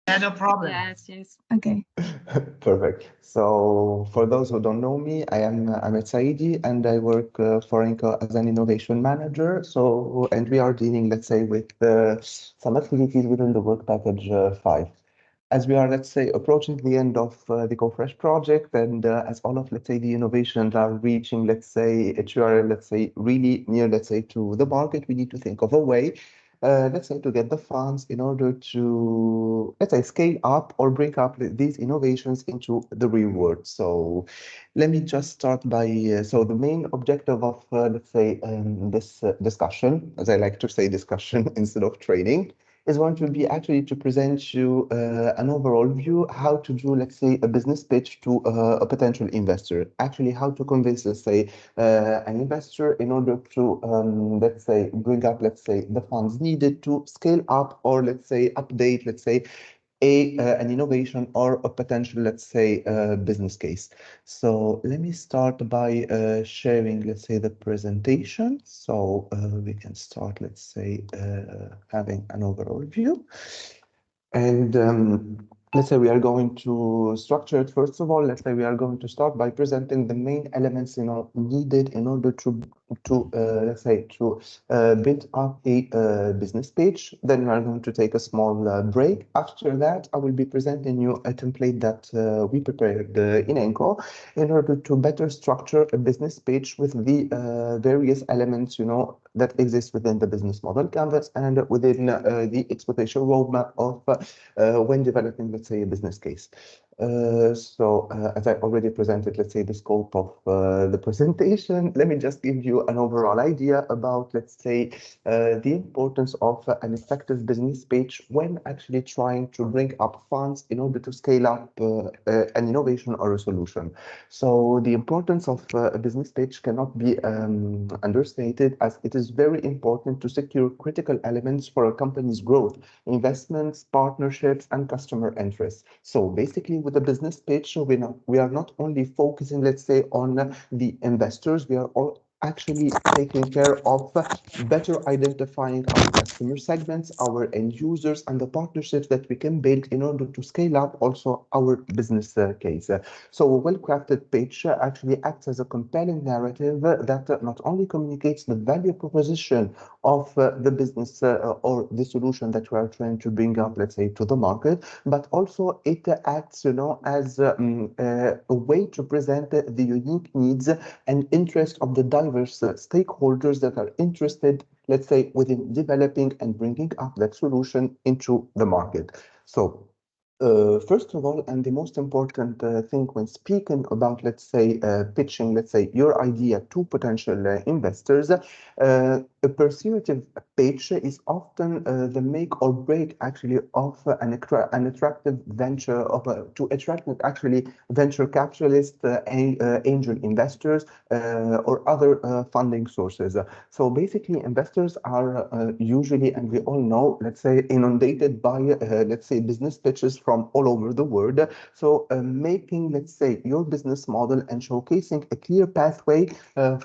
Yeah, no problem. Yes, yes. Okay. Perfect. So for those who don't know me, I am Ahmed Saidi, and I work for ENCO as an innovation manager. So, and we are dealing, let's say, with some activities within the work package 5. As we are, let's say, approaching the end of the GoFresh project, and as all of, let's say, the innovations are reaching, let's say, HUR, let's say, really near, let's say, to the market, we need to think of a way, let's say, to get the funds in order to, let's say, scale up or bring up these innovations into the real world. So let me just start by, so the main objective of, let's say, this discussion, as I like to say, discussion instead of training, is going to be actually to present you an overall view how to do, let's say, a business pitch to a potential investor. Actually, how to convince, let's say, an investor in order to, let's say, bring up, let's say, the funds needed to scale up or, let's say, update, let's say, an innovation or a potential, let's say, business case. So let me start by sharing, let's say, the presentation. So we can start, let's say, having an overall view. And let's say we are going to structure it. First of all, let's say we are going to start by presenting the main elements, needed in order to let's say to build up a business page. Then we are going to take a small break. After that, I will be presenting you a template that we prepared in ENCO in order to better structure a business page with the various elements, that exist within the business model canvas and within the exploitation roadmap of when developing, let's say, a business case. As I already presented, let's say, the scope of the presentation, let me just give you an overall idea about, let's say, the importance of an effective business page when actually trying to bring up funds in order to scale up an innovation or a solution. So the importance of a business page cannot be understated, as it is very important to secure critical elements for a company's growth, investments, partnerships, and customer interests. So basically, with the business pitch, we are not only focusing, let's say, on the investors, we are all actually taking care of better identifying our customer segments, our end users, and the partnerships that we can build in order to scale up also our business case. So a well-crafted pitch actually acts as a compelling narrative that not only communicates the value proposition of the business or the solution that we are trying to bring up, let's say, to the market, but also it acts, as a way to present the unique needs and interests of the diverse stakeholders that are interested, let's say, within developing and bringing up that solution into the market. So first of all, and the most important thing when speaking about, let's say, pitching, let's say, your idea to potential investors, a persuasive pitch is often the make or break actually of an attractive venture of to attract actually venture capitalists, angel investors, or other funding sources. So basically, investors are usually, and we all know, let's say, inundated by, let's say, business pitches from all over the world. So making, let's say, your business model and showcasing a clear pathway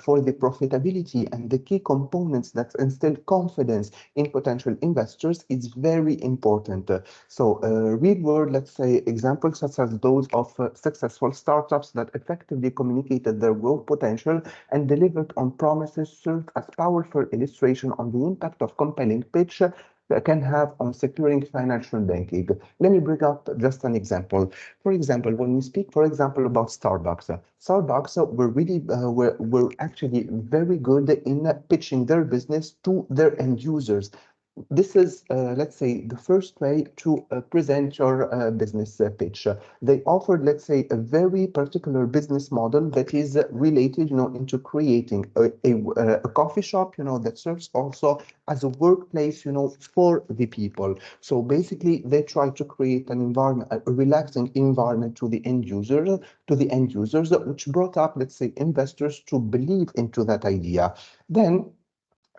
for the profitability and the key components that instill confidence in potential investors is very important. So real world, let's say, examples such as those of successful startups that effectively communicated their growth potential and delivered on promises served as powerful illustration on the impact of compelling pitch can have on securing financial banking. Let me bring up just an example. For example, when we speak, for example, about Starbucks, Starbucks were really were actually very good in pitching their business to their end users. This is, let's say, the first way to present your business pitch. They offered, let's say, a very particular business model that is related, into creating a coffee shop, that serves also as a workplace, for the people. So basically, they try to create an environment, a relaxing environment to the end users, which brought up, let's say, investors to believe into that idea. Then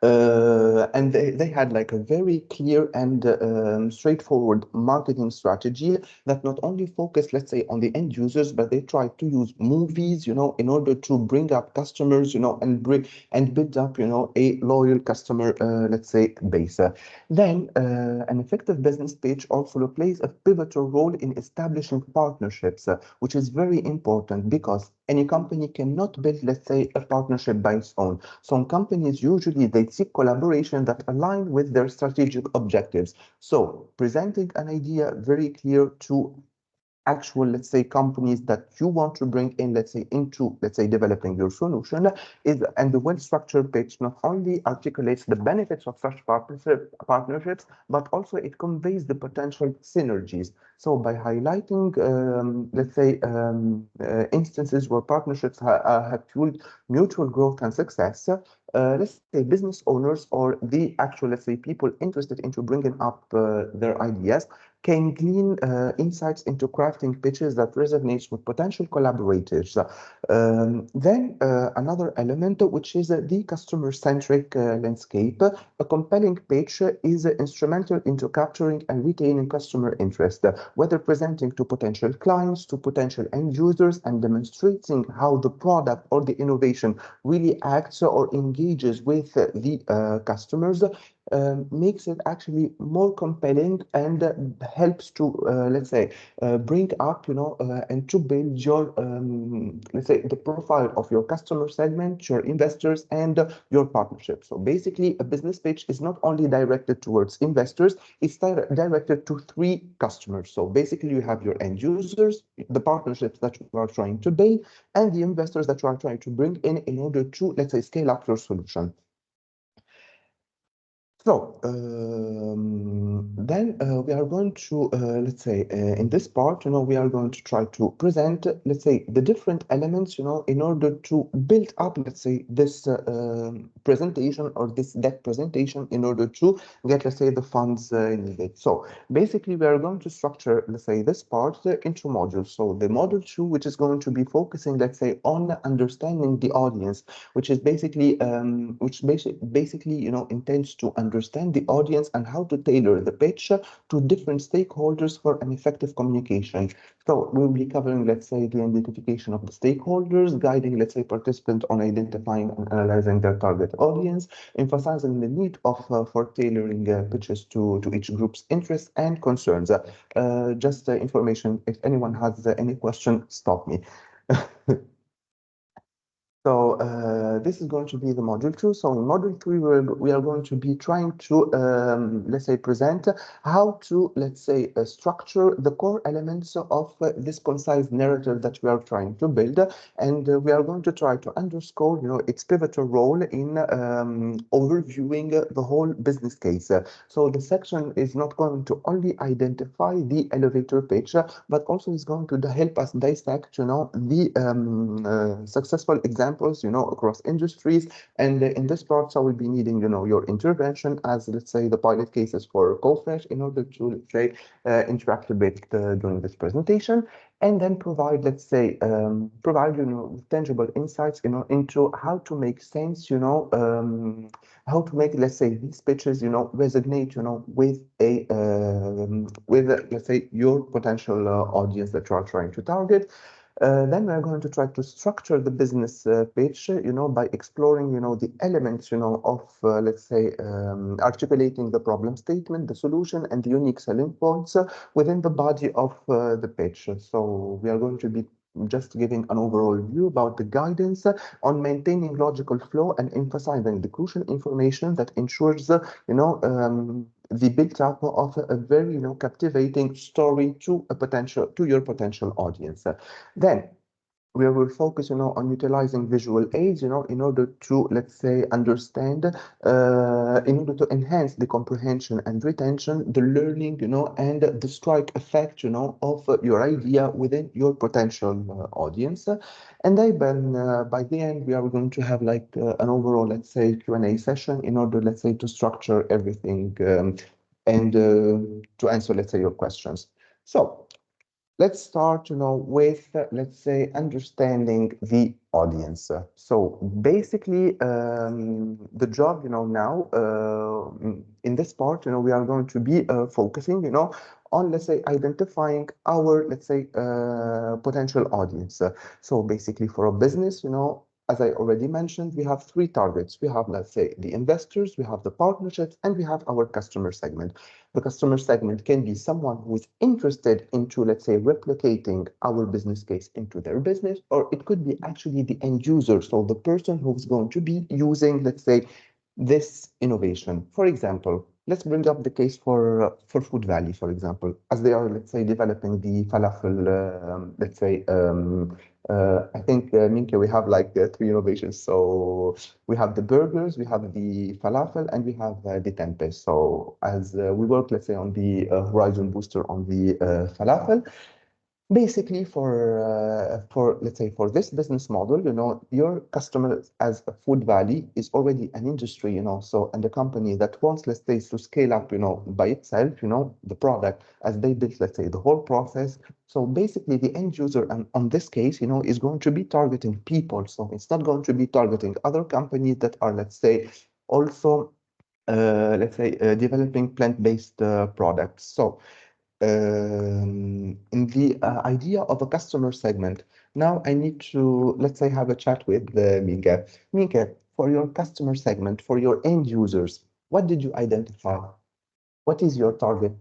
And they had like a very clear and straightforward marketing strategy that not only focused, let's say, on the end users, but they tried to use movies, in order to bring up customers, and build up, a loyal customer, let's say, base. Then an effective business page also plays a pivotal role in establishing partnerships, which is very important because any company cannot build, let's say, a partnership by its own. Some companies usually they seek collaboration that align with their strategic objectives. So presenting an idea very clear to actual, let's say, companies that you want to bring in, let's say, into, let's say, developing your solution is, and the well-structured pitch not only articulates the benefits of such partnerships, but also it conveys the potential synergies. So by highlighting, let's say, instances where partnerships have fueled mutual growth and success, let's say business owners or the actual, let's say, people interested into bringing up their ideas can glean insights into crafting pitches that resonates with potential collaborators. Then another element, which is the customer-centric landscape. A compelling pitch is instrumental into capturing and retaining customer interest, whether presenting to potential clients, to potential end users, and demonstrating how the product or the innovation really acts or engages with the customers, makes it actually more compelling and helps to, let's say, bring up, and to build your, let's say, the profile of your customer segment, your investors, and your partnership. So basically, a business pitch is not only directed towards investors, it's directed to three customers. So basically, you have your end users, the partnerships that you are trying to build, and the investors that you are trying to bring in order to, let's say, scale up your solution. So then we are going to, let's say, in this part, we are going to try to present, let's say, the different elements, in order to build up, let's say, this presentation or this deck presentation in order to get, let's say, the funds needed. So basically, we are going to structure, let's say, this part into modules. So the module 2, which is going to be focusing, let's say, on understanding the audience, which is basically, basically, intends to understand the audience and how to tailor the pitch to different stakeholders for an effective communication. So we'll be covering, let's say, the identification of the stakeholders, guiding, let's say, participants on identifying and analyzing their target audience, emphasizing the need of for tailoring pitches to each group's interests and concerns. Just information, if anyone has any question, stop me. So this is going to be the module 2. So in module 3, we are going to be trying to, let's say, present how to, let's say, structure the core elements of this concise narrative that we are trying to build. And we are going to try to underscore, its pivotal role in overviewing the whole business case. So the section is not going to only identify the elevator pitch, but also is going to help us dissect, the successful examples, across industries. And in this part, so we'll be needing, your intervention as, let's say, the pilot cases for CoFresh in order to, let's say, interact a bit during this presentation, and then provide, let's say, tangible insights, into how to make sense, how to make, let's say, these pitches, resonate, with a, let's say, your potential audience that you are trying to target. Then we're going to try to structure the business pitch, by exploring, the elements, of, let's say, articulating the problem statement, the solution, and the unique selling points within the body of the pitch. So we are going to be just giving an overall view about the guidance on maintaining logical flow and emphasizing the crucial information that ensures, the build-up of a very, captivating story to your potential audience. Then we will focus, on utilizing visual aids, in order to, let's say, understand, in order to enhance the comprehension and retention, the learning, and the strike effect, of your idea within your potential audience. And then by the end, we are going to have like an overall, let's say, Q&A session in order, let's say, to structure everything and to answer, let's say, your questions. So let's start, with, let's say, understanding the audience. So basically, the job, now in this part, we are going to be focusing, on, let's say, identifying our, let's say, potential audience. So basically, for a business, as I already mentioned, we have three targets. We have, let's say, the investors, we have the partnerships, and we have our customer segment. The customer segment can be someone who is interested into, let's say, replicating our business case into their business, or it could be actually the end user, so the person who's going to be using, let's say, this innovation. For example, let's bring up the case for Food Valley, for example, as they are, let's say, developing the falafel, let's say, I think, Minke, we have like three innovations. So we have the burgers, we have the falafel, and we have the tempeh. So as we work, let's say, on the Horizon Booster on the falafel, basically for let's say for this business model, your customer as a Food Valley is already an industry, so, and a company that wants, let's say, to scale up, by itself, the product as they build, let's say, the whole process. So basically the end user, and on this case, is going to be targeting people. So it's not going to be targeting other companies that are, let's say, also let's say, developing plant-based products. So in the idea of a customer segment. Now I need to, let's say, have a chat with Minke. Minke, for your customer segment, for your end users, what did you identify? What is your target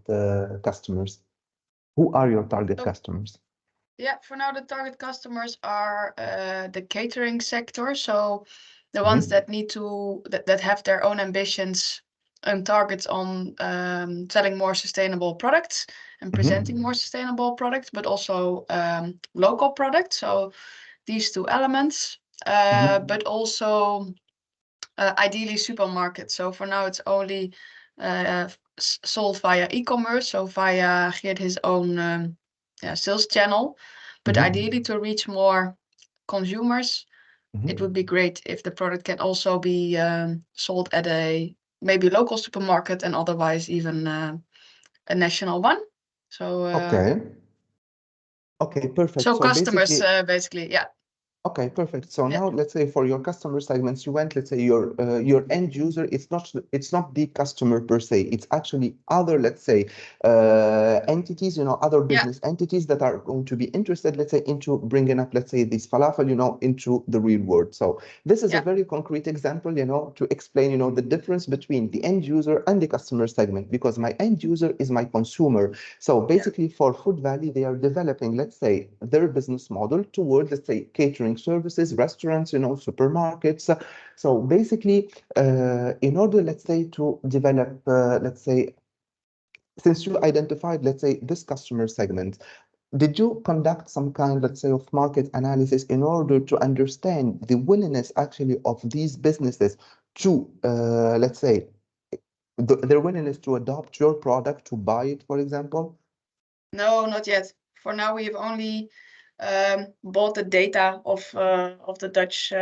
customers? Who are your target So, customers? yeah, for now, the target customers are the catering sector. So the ones Mhm, that need to, that have their own ambitions and targets on selling more sustainable products and presenting mhm, more sustainable products, but also local products. So these two elements, mhm, but also ideally supermarkets. So for now, it's only sold via e-commerce, so via Geert his own sales channel. But mhm, ideally, to reach more consumers, it would mhm. be great if the product can also be sold at a maybe local supermarket and otherwise even a national one. So Okay. Okay, perfect. so So customers basically, basically, yeah, okay, perfect. So yeah, now let's say for your customer segments, you went, let's say your end user, it's not the customer per se, it's actually other, let's say, entities, other yeah, business entities that are going to be interested, let's say, into bringing up, let's say, this falafel, into the real world. So this is a yeah, very concrete example, to explain, the difference between the end user and the customer segment, because my end user is my consumer. So yeah, basically for Food Valley, they are developing, let's say, their business model towards, let's say, catering services, restaurants, supermarkets. So basically, in order, let's say, to develop, let's say, since you identified, let's say, this customer segment, did you conduct some kind, let's say, of market analysis in order to understand the willingness actually of these businesses to, let's say, their willingness to adopt your product, to buy it, for example? no, not yet. For now, we have only bought the data of the Dutch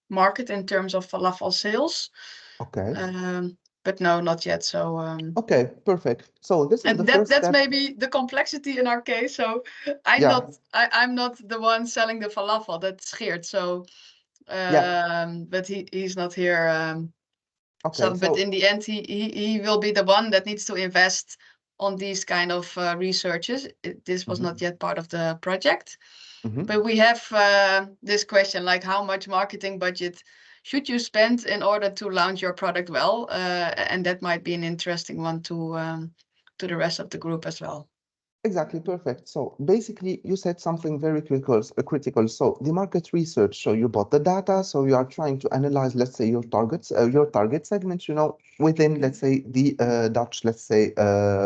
market in terms of falafel sales. Okay. But no, not yet. So Okay, perfect. So this is the and first that's step. maybe the complexity in our case. So Yeah, I'm not the one selling the falafel. That's Geert. So yeah. but he's not here. Okay, So but in so the end, he will be the one that needs to invest on these kind of researches. This was not mhm, yet part of the project. mhm. But we have this question, like how much marketing budget should you spend in order to launch your product well? And that might be an interesting one to the rest of the group as well. Exactly, perfect. So basically, you said something very critical. So the market research. So you bought the data. So you are trying to analyze, let's say, your target segments, within, let's say, the Dutch, let's say,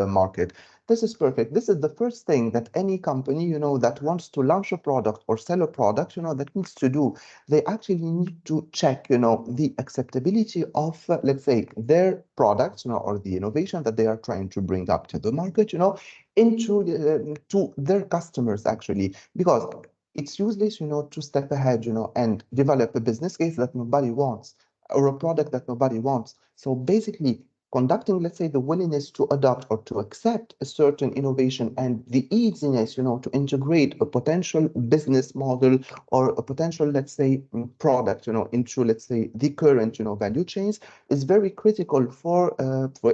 market. This is perfect. This is the first thing that any company, that wants to launch a product or sell a product, that needs to do. They actually need to check, the acceptability of, let's say, their products, or the innovation that they are trying to bring up to the market, into to their customers actually, because it's useless to step ahead and develop a business case that nobody wants, or a product that nobody wants. So basically, conducting, let's say, the willingness to adopt or to accept a certain innovation and the easiness, to integrate a potential business model or a potential, let's say, product, into, let's say, the current, value chains is very critical for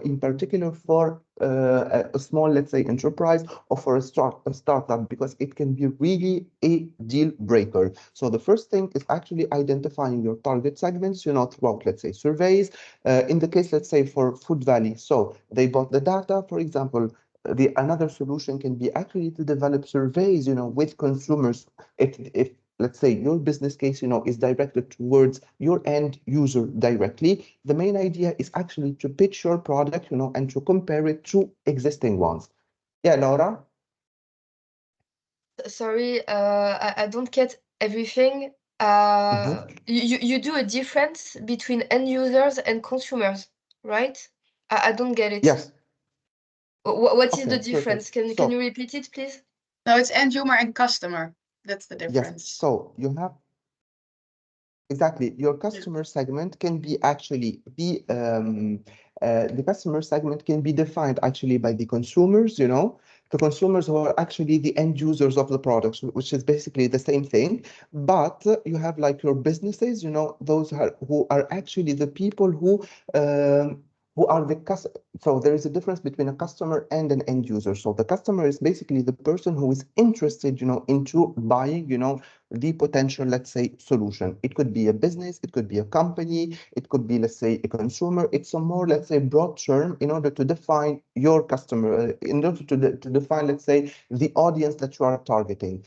in particular for a small, let's say, enterprise or for a startup, because it can be really a deal breaker. So the first thing is actually identifying your target segments, throughout, let's say, surveys. In the case, let's say, for Food Valley, so they bought the data, for example. The another solution can be actually to develop surveys, with consumers. If let's say your business case, is directed towards your end user directly, the main idea is actually to pitch your product, and to compare it to existing ones. Yeah, Laura? Sorry, I don't get everything. You do a difference between end users and consumers, right? I don't get it. Yes. What is Okay, the difference? perfect. Can you repeat it, please? No, it's end user and customer. That's the Yes. difference. So you have exactly your customer segment can be actually be the customer segment can be defined actually by the consumers, the consumers who are actually the end users of the products, which is basically the same thing. But you have like your businesses, those who are actually the people who are the customer. So there is a difference between a customer and an end user. So the customer is basically the person who is interested, into buying, the potential, let's say, solution. It could be a business, it could be a company, it could be, let's say, a consumer. It's a more, let's say, broad term in order to define your customer, in order to define, let's say, the audience that you are targeting.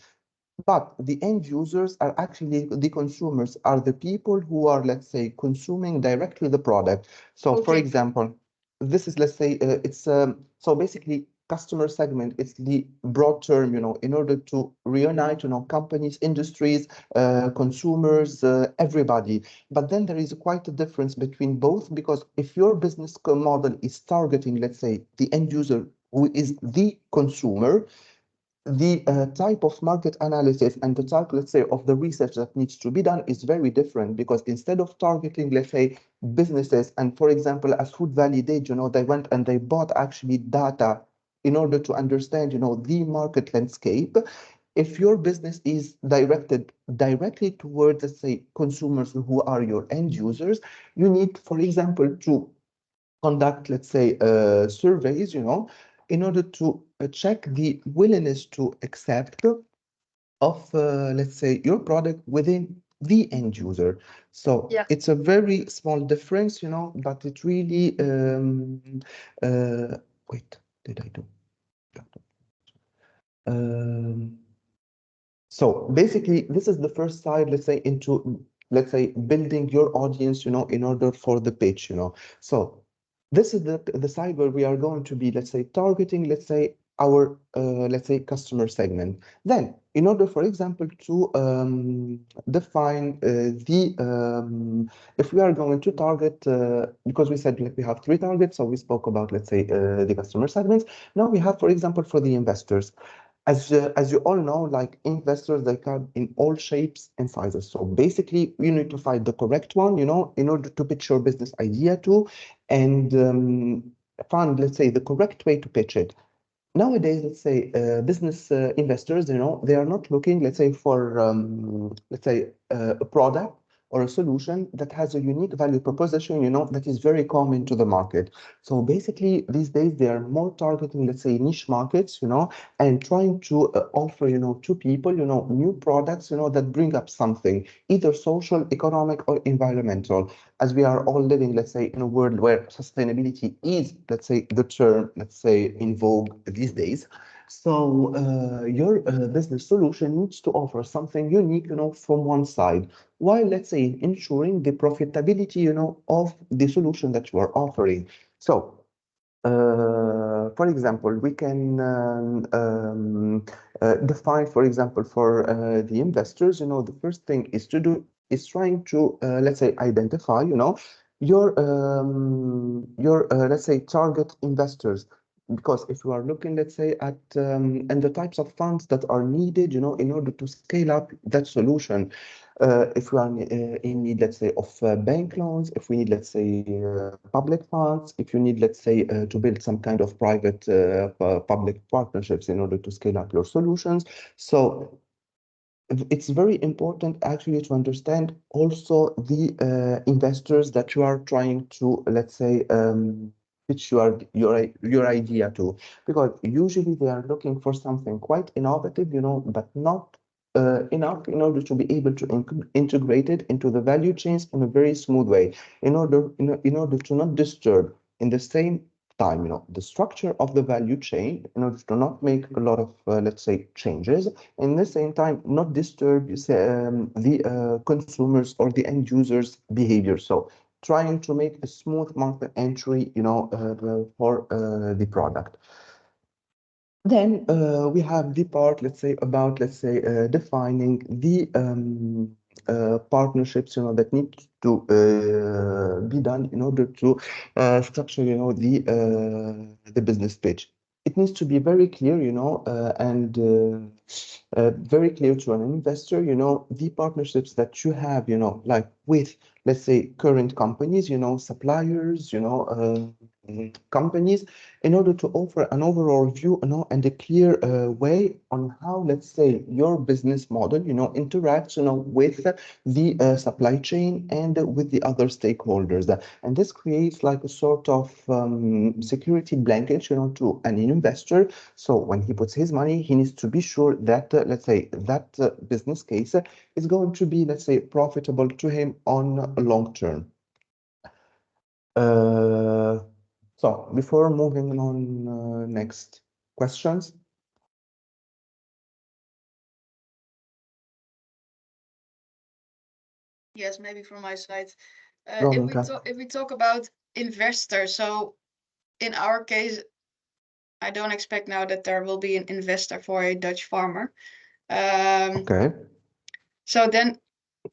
But the end users are actually the consumers, are the people who are, let's say, consuming directly the product. So, for Okay. example, this is, let's say, it's so basically customer segment. It's the broad term, in order to reunite, companies, industries, consumers, everybody. But then there is quite a difference between both, because if your business model is targeting, let's say, the end user who is the consumer, the type of market analysis and the type, let's say, of the research that needs to be done is very different, because instead of targeting, let's say, businesses, and for example, as Food Valley did, they went and they bought actually data in order to understand, the market landscape. If your business is directed directly towards, let's say, consumers who are your end users, you need, for example, to conduct, let's say, surveys, in order to check the willingness to accept of, let's say, your product within the end user. So Yeah. it's a very small difference, but it really, wait, did I do? So basically, this is the first side, let's say, into, let's say, building your audience, in order for the pitch, So this is the side where we are going to be, let's say, targeting, let's say, our, let's say, customer segment. Then, in order, for example, to define if we are going to target, because we said like we have 3 targets, so we spoke about, let's say, the customer segments. Now we have, for example, for the investors. As you all know, like investors, they come in all shapes and sizes. So basically, you need to find the correct one, in order to pitch your business idea to, and find, let's say, the correct way to pitch it. Nowadays, let's say, business investors, they are not looking, let's say, for, let's say, a product or a solution that has a unique value proposition, that is very common to the market. So basically, these days, they are more targeting, let's say, niche markets, and trying to offer, to people, new products, that bring up something, either social, economic, or environmental, as we are all living, let's say, in a world where sustainability is, let's say, the term, let's say, in vogue these days. So your business solution needs to offer something unique, from one side, while, let's say, ensuring the profitability, of the solution that you are offering. So for example, we can define, for example, for the investors, the first thing is to do is trying to, let's say, identify, your let's say, target investors. because if you are looking, let's say, at and the types of funds that are needed, in order to scale up that solution, if we are in need, let's say, of bank loans, if we need, let's say, public funds, if you need, let's say, to build some kind of private public partnerships in order to scale up your solutions. So it's very important actually to understand also the investors that you are trying to, let's say, pitch your idea to, because usually they are looking for something quite innovative, but not enough in order to be able to integrate it into the value chains in a very smooth way, in order to not disturb in the same time, the structure of the value chain, in order to not make a lot of, let's say, changes, in the same time not disturb the consumers or the end users behavior. So trying to make a smooth market entry, for the product. Then we have the part, let's say, about, let's say, defining the partnerships, that need to be done in order to structure, the business pitch. It needs to be very clear, and very clear to an investor, the partnerships that you have, like with, let's say, current companies, suppliers, companies, in order to offer an overall view, and a clear way on how, let's say, your business model, interacts, with the supply chain and with the other stakeholders. And this creates like a sort of security blanket, to an investor. So when he puts his money, he needs to be sure that, let's say, that business case is going to be, let's say, profitable to him on a long term. So before moving on, next questions. Yes, maybe from my side. Go, If we Minka. talk, if we talk about investors, so in our case, I don't expect now that there will be an investor for a Dutch farmer. Okay. So then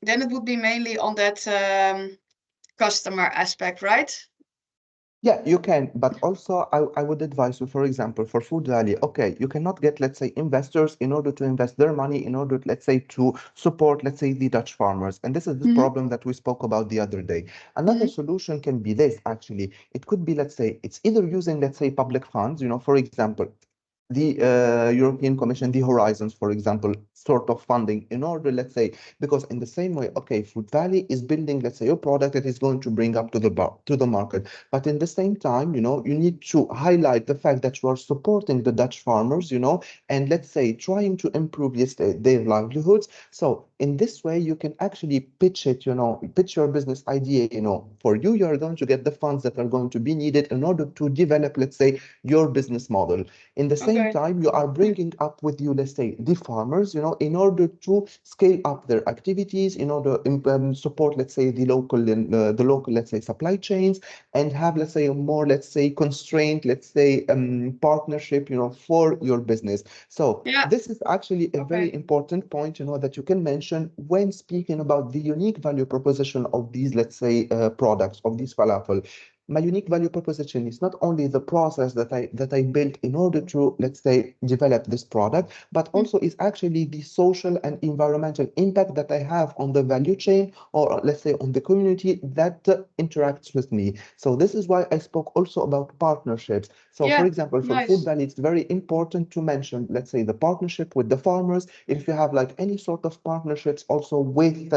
it would be mainly on that customer aspect, right? Yeah, you can, but also I would advise you, for example, for Food Valley, okay, you cannot get, let's say, investors in order to invest their money in order, let's say, to support, let's say, the Dutch farmers. And this is the Mhm. problem that we spoke about the other day. Another Mhm. solution can be this, actually. It could be, let's say, it's either using, let's say, public funds, for example, the European Commission, the Horizons, for example, sort of funding in order, let's say, because in the same way, okay, Food Valley is building, let's say, a product that is going to bring up to the market. But in the same time, you need to highlight the fact that you are supporting the Dutch farmers, and let's say trying to improve, yes, their livelihoods. So in this way, you can actually pitch it, pitch your business idea, for you, you're going to get the funds that are going to be needed in order to develop, let's say, your business model. In the same time, you are bringing up with you, let's say, the farmers, in order to scale up their activities, in order to support, let's say, the local, let's say, supply chains, and have, let's say, a more, let's say, constrained, let's say, partnership, for your business. So Yeah. this is actually a very important point, that you can mention when speaking about the unique value proposition of these, let's say, products, of these falafel. My unique value proposition is not only the process that I built in order to, let's say, develop this product, but also is actually the social and environmental impact that I have on the value chain, or let's say on the community that interacts with me. So this is why I spoke also about partnerships. So for example, for Food Valley, it's very important to mention, let's say, the partnership with the farmers. If you have like any sort of partnerships also with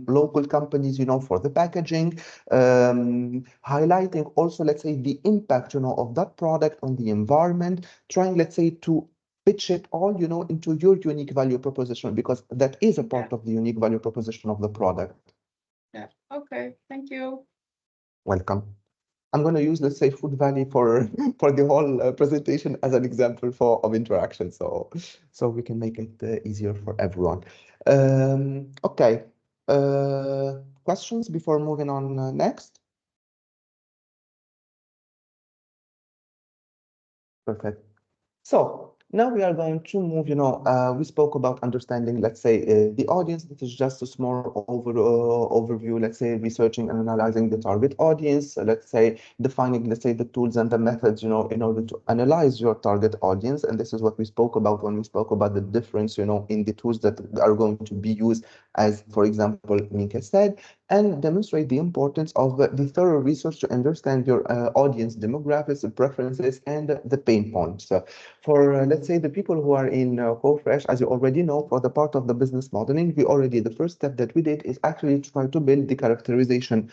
local companies, for the packaging, highlighting also, let's say, the impact, of that product on the environment, trying, let's say, to pitch it all, into your unique value proposition, because that is a part of the unique value proposition of the product. Yeah. Okay. Thank you. Welcome. I'm going to use, let's say, Food Valley for for the whole presentation as an example of interaction, so we can make it easier for everyone. Okay. Questions before moving on next? Perfect. So Now we are going to move, we spoke about understanding, let's say, the audience. This is just a small overview, let's say, researching and analyzing the target audience, let's say, defining, let's say, the tools and the methods, in order to analyze your target audience. And this is what we spoke about when we spoke about the difference, in the tools that are going to be used, as, for example, Minka said, and demonstrate the importance of the thorough research to understand your audience demographics, preferences, and the pain points. For, let's say, the people who are in CoFresh, as you already know, for the part of the business modeling, the first step that we did is actually try to build the characterization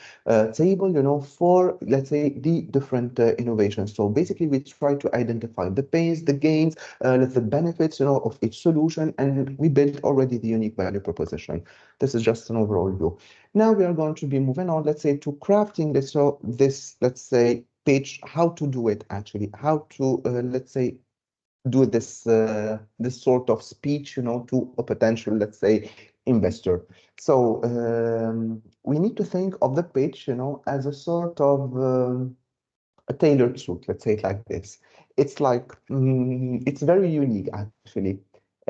table, for, let's say, the different innovations. So basically, we try to identify the pains, the gains, the benefits, of each solution, and we built already the unique value proposition. This is just an overall view. Now we are going to be moving on, let's say, to crafting this, let's say, page, how to do it actually, how to, let's say, do this sort of speech, to a potential, let's say, investor. So we need to think of the pitch, as a sort of a tailored suit, let's say it like this. It's like, it's very unique, actually.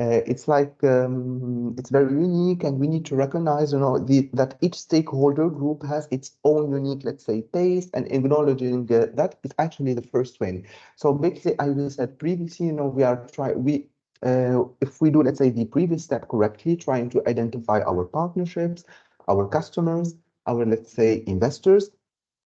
It's very unique, and we need to recognize, that each stakeholder group has its own unique, let's say, taste, and acknowledging that is actually the first win. So basically, I will said previously, if we do, let's say, the previous step correctly, trying to identify our partnerships, our customers, our, let's say, investors.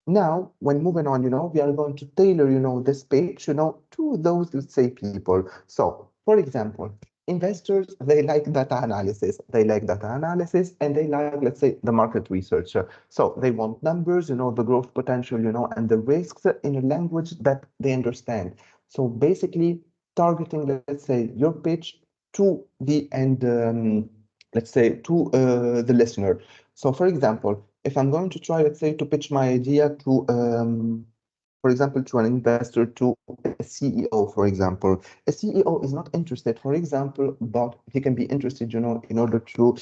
Now, when moving on, we are going to tailor, this page, to those, let's say, people. So, for example, investors, they like data analysis. They like data analysis, and they like, let's say, the market research. So they want numbers, the growth potential, and the risks in a language that they understand. So basically, targeting, let's say, your pitch to the end, let's say, to the listener. So, for example, if I'm going to try, let's say, to pitch my idea to, for example, to an investor, to a CEO, for example, a CEO is not interested, for example, but he can be interested, in order to,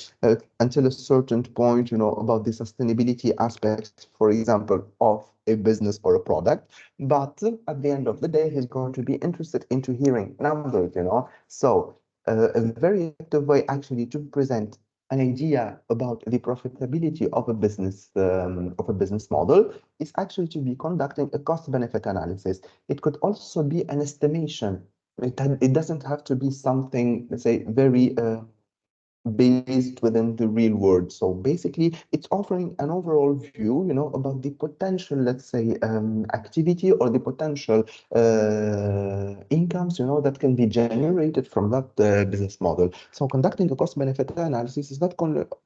until a certain point, about the sustainability aspects, for example, of a business or a product. But at the end of the day, he's going to be interested into hearing numbers, So a very effective way actually to present an idea about the profitability of a business model is actually to be conducting a cost benefit analysis. It could also be an estimation. It doesn't have to be something, let's say, very based within the real world. So basically, it's offering an overall view, about the potential, let's say, activity, or the potential incomes, that can be generated from that business model. So conducting a cost benefit analysis is not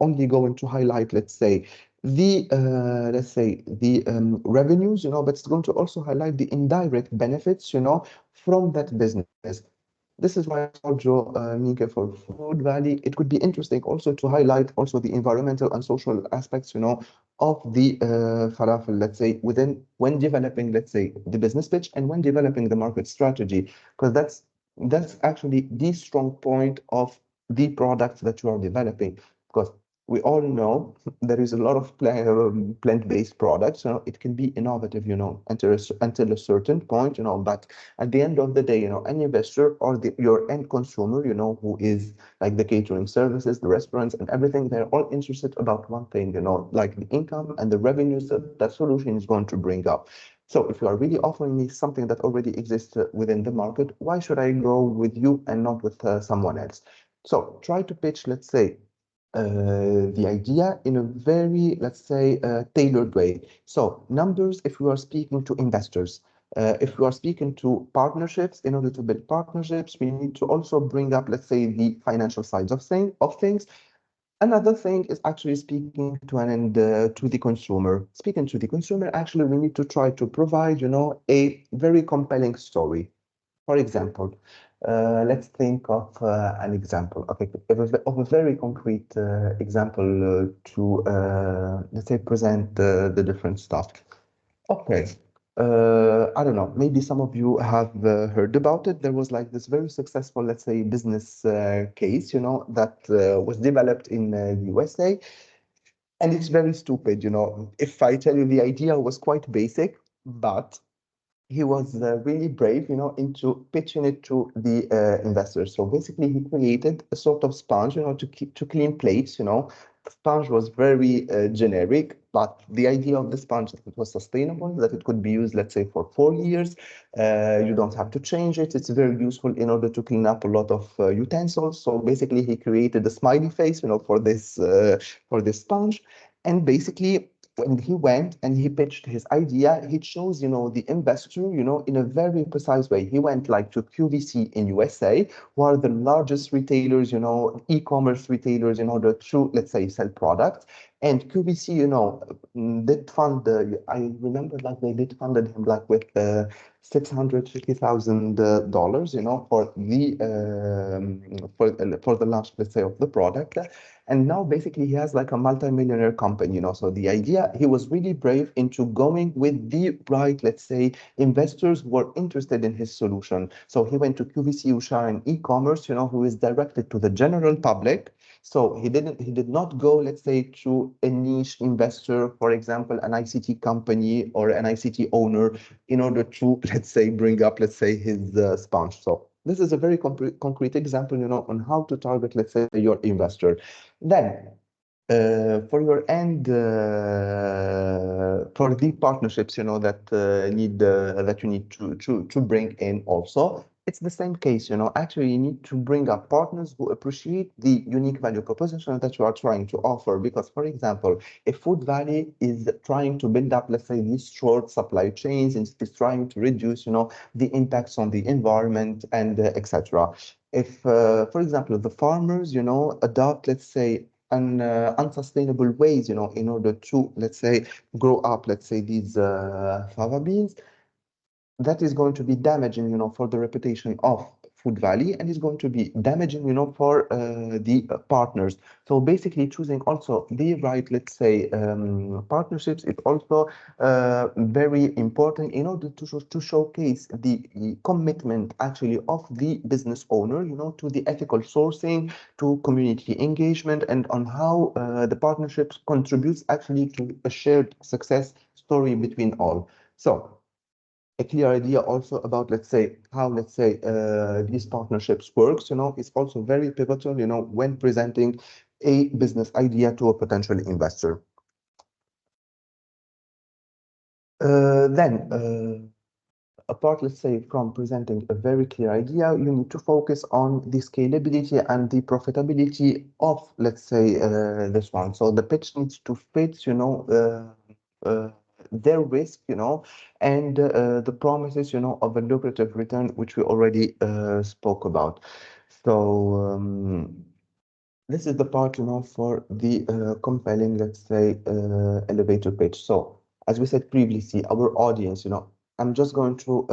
only going to highlight, let's say, the revenues, but it's going to also highlight the indirect benefits, from that business. This is why I told you, Mika, for Food Valley, it could be interesting also to highlight also the environmental and social aspects, of the falafel, let's say, when developing, let's say, the business pitch, and when developing the market strategy, because that's actually the strong point of the product that you are developing. Because we all know there is a lot of plant-based products. It can be innovative, until a certain point, but at the end of the day, an investor or your end consumer, who is like the catering services, the restaurants, and everything, they're all interested about one thing, like the income and the revenues that solution is going to bring up. So if you are really offering me something that already exists within the market, why should I go with you and not with someone else? So try to pitch, let's say, the idea in a very, let's say, tailored way. So numbers, if you are speaking to investors, if we are speaking to partnerships, in order to build partnerships, we need to also bring up, let's say, the financial sides of things. Another thing is actually speaking to the consumer. Speaking to the consumer, actually, we need to try to provide, a very compelling story. For example, let's think of an example. Okay, of a very concrete example to, let's say, present the different stuff. Okay. I don't know, maybe some of you have heard about it. There was like this very successful, let's say, business case, that was developed in the USA. And it's very stupid, If I tell you, the idea was quite basic, but he was really brave, into pitching it to the investors. So basically, he created a sort of sponge, to clean plates. The sponge was very generic, but the idea of the sponge that it was sustainable, that it could be used, let's say, for 4 years. You don't have to change it. It's very useful in order to clean up a lot of utensils. So basically, he created a smiley face, for this sponge, and basically when he went and he pitched his idea, he chose, the investor, in a very precise way. He went like to QVC in USA, who are the largest retailers, e-commerce retailers in order to, let's say, sell products. And QVC, did fund I remember like they did funded him like with $650,000, for the launch, let's say, of the product. And now basically he has like a multi-millionaire company, So the idea, he was really brave into going with the right, let's say, investors who were interested in his solution. So he went to QVC Usha in e-commerce, who is directed to the general public. So he did not go, let's say, to a niche investor, for example, an ICT company or an ICT owner, in order to, let's say, bring up, let's say, his sponge. So this is a very concrete example, on how to target, let's say, your investor. Then, for your end, for the partnerships, that you need to bring in also, it's the same case, Actually, you need to bring up partners who appreciate the unique value proposition that you are trying to offer. Because, for example, if Food Valley is trying to build up, let's say, these short supply chains, and is trying to reduce, the impacts on the environment and etc. If, for example, the farmers, adopt, let's say, unsustainable ways, in order to, let's say, grow up, let's say, these fava beans, that is going to be damaging, for the reputation of Food Valley, and is going to be damaging, for the partners. So basically, choosing also the right, let's say, partnerships is also very important in order to showcase the commitment actually of the business owner, to the ethical sourcing, to community engagement, and on how the partnerships contributes actually to a shared success story between all. So a clear idea also about, let's say, how, let's say, these partnerships works, is also very pivotal, when presenting a business idea to a potential investor. Then, apart, let's say, from presenting a very clear idea, you need to focus on the scalability and the profitability of, let's say, this one. So the pitch needs to fit, their risk, and the promises, of a lucrative return, which we already spoke about. So this is the part, for the compelling, let's say, elevator pitch. So as we said previously, our audience, I'm just going to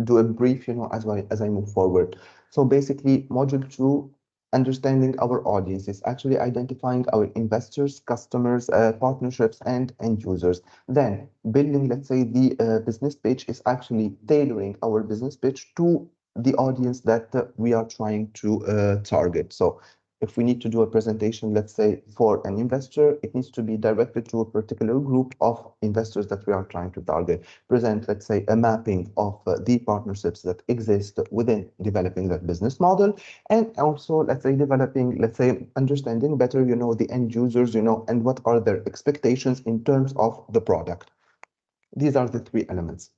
do a brief, as I move forward. So basically, module 2, understanding our audience, is actually identifying our investors, customers, partnerships, and end users. Then building, let's say, the business pitch is actually tailoring our business pitch to the audience that we are trying to target. So if we need to do a presentation, let's say, for an investor, it needs to be directed to a particular group of investors that we are trying to target. Present, let's say, a mapping of the partnerships that exist within developing that business model, and also, let's say, developing, let's say, understanding better, the end users, and what are their expectations in terms of the product. These are the 3 elements.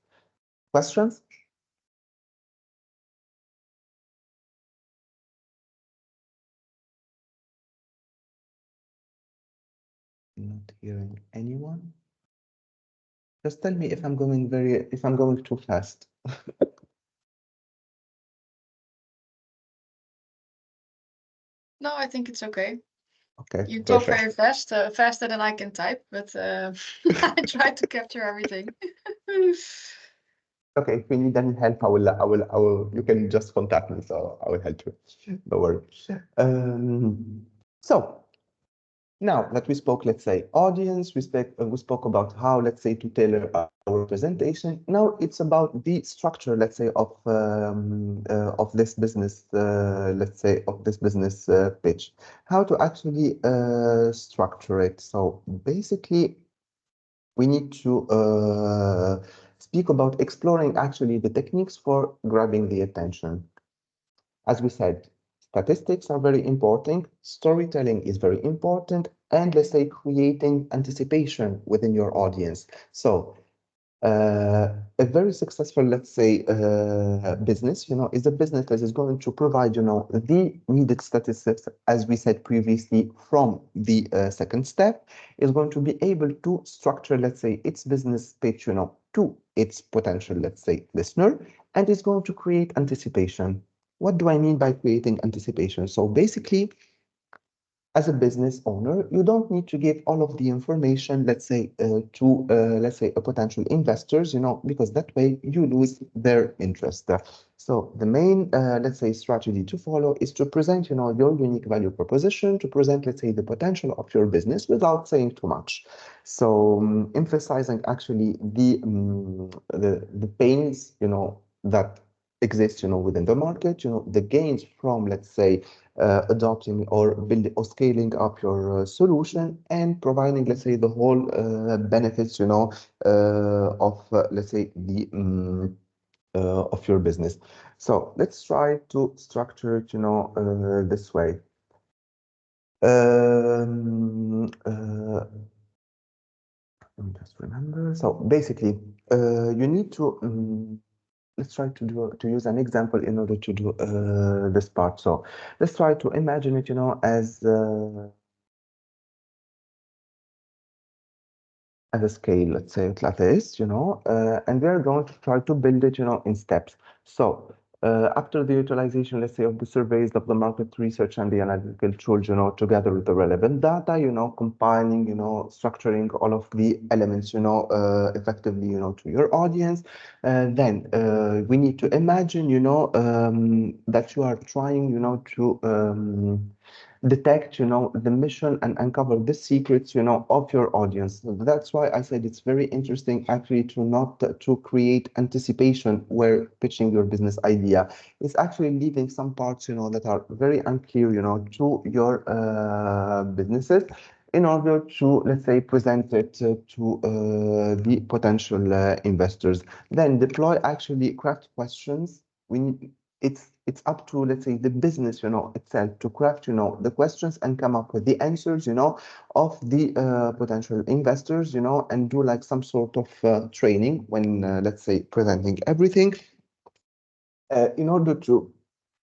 Questions? Not hearing anyone. Just tell me if I'm going too fast. No, I think it's okay. Okay, You talk perfect. very fast, faster than I can type, but I try to capture everything. Okay, if we need any help, I will, you can just contact me, so I will help you. No worries. So now that we spoke, let's say, audience, we spoke about how, let's say, to tailor our presentation. Now it's about the structure, let's say, of this business, let's say, of this business pitch. How to actually structure it. So basically, we need to speak about exploring actually the techniques for grabbing the attention. As we said, statistics are very important, storytelling is very important, and let's say creating anticipation within your audience. So a very successful, let's say, business, is a business that is going to provide, the needed statistics, as we said previously, from the second step, is going to be able to structure, let's say, its business pitch, to its potential, let's say, listener, and is going to create anticipation. What do I mean by creating anticipation? So basically, as a business owner, you don't need to give all of the information, let's say, to let's say a potential investors, because that way you lose their interest. So the main, let's say, strategy to follow is to present, your unique value proposition, to present, let's say, the potential of your business without saying too much. So emphasizing actually the pains, that exist, within the market, the gains from, let's say, adopting or building or scaling up your solution and providing, let's say, the whole benefits, of, let's say, the of your business. So let's try to structure it, this way. Let me just remember. So basically, you need to let's try to use an example in order to do this part. So let's try to imagine it, as a scale, let's say it like this, and we are going to try to build it, in steps. So after the utilization, let's say, of the surveys of the market research and the analytical tools, together with the relevant data, compiling, structuring all of the elements, effectively, to your audience. Then we need to imagine, that you are trying, to detect, the mission and uncover the secrets, of your audience. So that's why I said it's very interesting actually to not to create anticipation where pitching your business idea. It's actually leaving some parts, that are very unclear, to your businesses in order to, let's say, present it to the potential investors. Then deploy actually craft questions. We need it's up to, let's say, the business, itself to craft, the questions and come up with the answers, of the potential investors, and do like some sort of training when, let's say, presenting everything in order to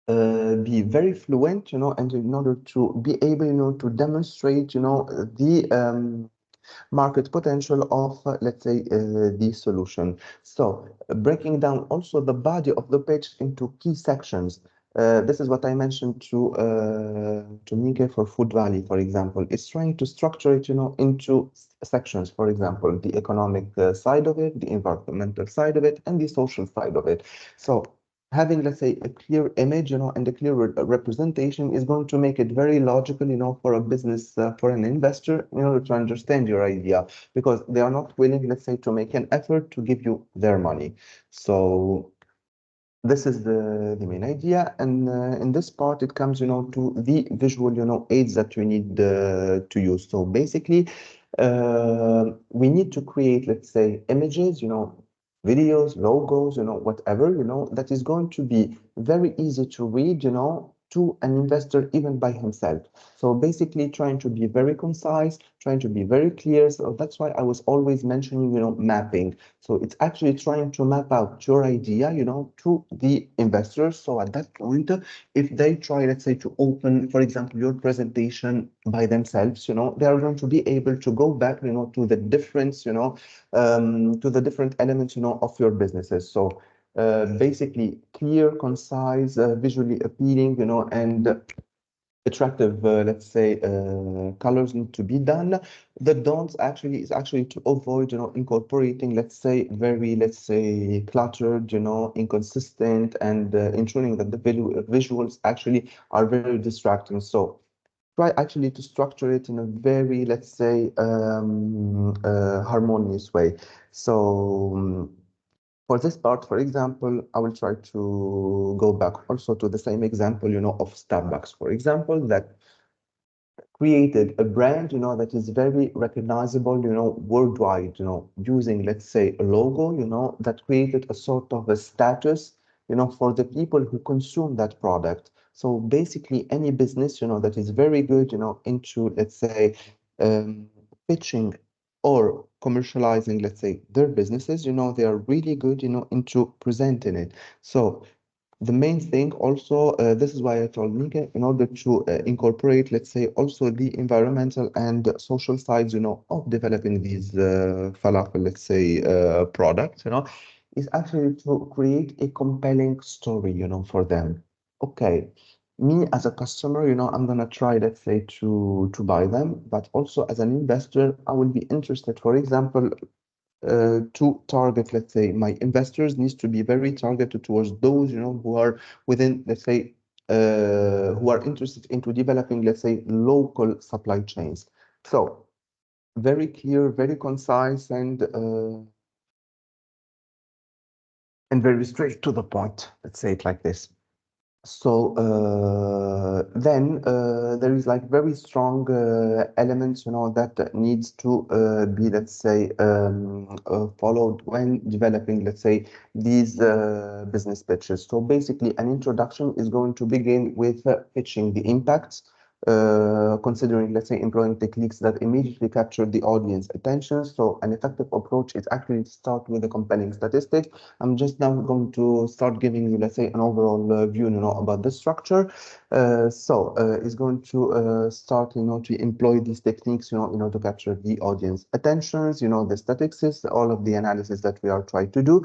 be very fluent, and in order to be able, to demonstrate, the market potential of, let's say, the solution. So breaking down also the body of the pitch into key sections. This is what I mentioned to Mike for Food Valley, for example. It's trying to structure it, into sections. For example, the economic side of it, the environmental side of it, and the social side of it. So having, let's say, a clear image, and a clear representation is going to make it very logical, for a business, for an investor, in order to understand your idea, because they are not willing, let's say, to make an effort to give you their money. So this is the main idea, and in this part it comes, to the visual, aids that you need to use. So basically, we need to create, let's say, images, videos, logos, whatever, that is going to be very easy to read, to an investor even by himself. So basically trying to be very concise, trying to be very clear. So that's why I was always mentioning, mapping. So it's actually trying to map out your idea, to the investors. So at that point, if they try, let's say, to open, for example, your presentation by themselves, they are going to be able to go back, to the difference, to the different elements, of your businesses. So basically clear, concise, visually appealing, and attractive, let's say, colors need to be done. The don'ts actually is actually to avoid, incorporating, let's say, very, let's say, cluttered, inconsistent, and ensuring that the visuals actually are very distracting. So try actually to structure it in a very, let's say, harmonious way. So for this part, for example, I will try to go back also to the same example, of Starbucks, for example, that created a brand, that is very recognizable, worldwide, using, let's say, a logo, that created a sort of a status, for the people who consume that product. So basically, any business, that is very good, into, let's say, um, pitching or commercializing, let's say, their businesses, they are really good, into presenting it. So the main thing also, this is why I told Nika, in order to incorporate, let's say, also the environmental and social sides, of developing these falafel, let's say, products, is actually to create a compelling story, for them. Okay, me as a customer, I'm gonna try, let's say, to buy them, but also as an investor, I will be interested, for example, to target, let's say, my investors needs to be very targeted towards those, who are within, let's say, who are interested into developing, let's say, local supply chains. So very clear, very concise, and very straight to the point. Let's say it like this. So then there is like very strong elements, that needs to be, let's say, followed when developing, let's say, these business pitches. So basically, an introduction is going to begin with pitching the impacts, considering, let's say, employing techniques that immediately capture the audience attention. So an effective approach is actually to start with a compelling statistic. I'm just now going to start giving you, let's say, an overall view, about the structure. It's going to start, to employ these techniques, to capture the audience attentions, the statistics, all of the analysis that we are trying to do.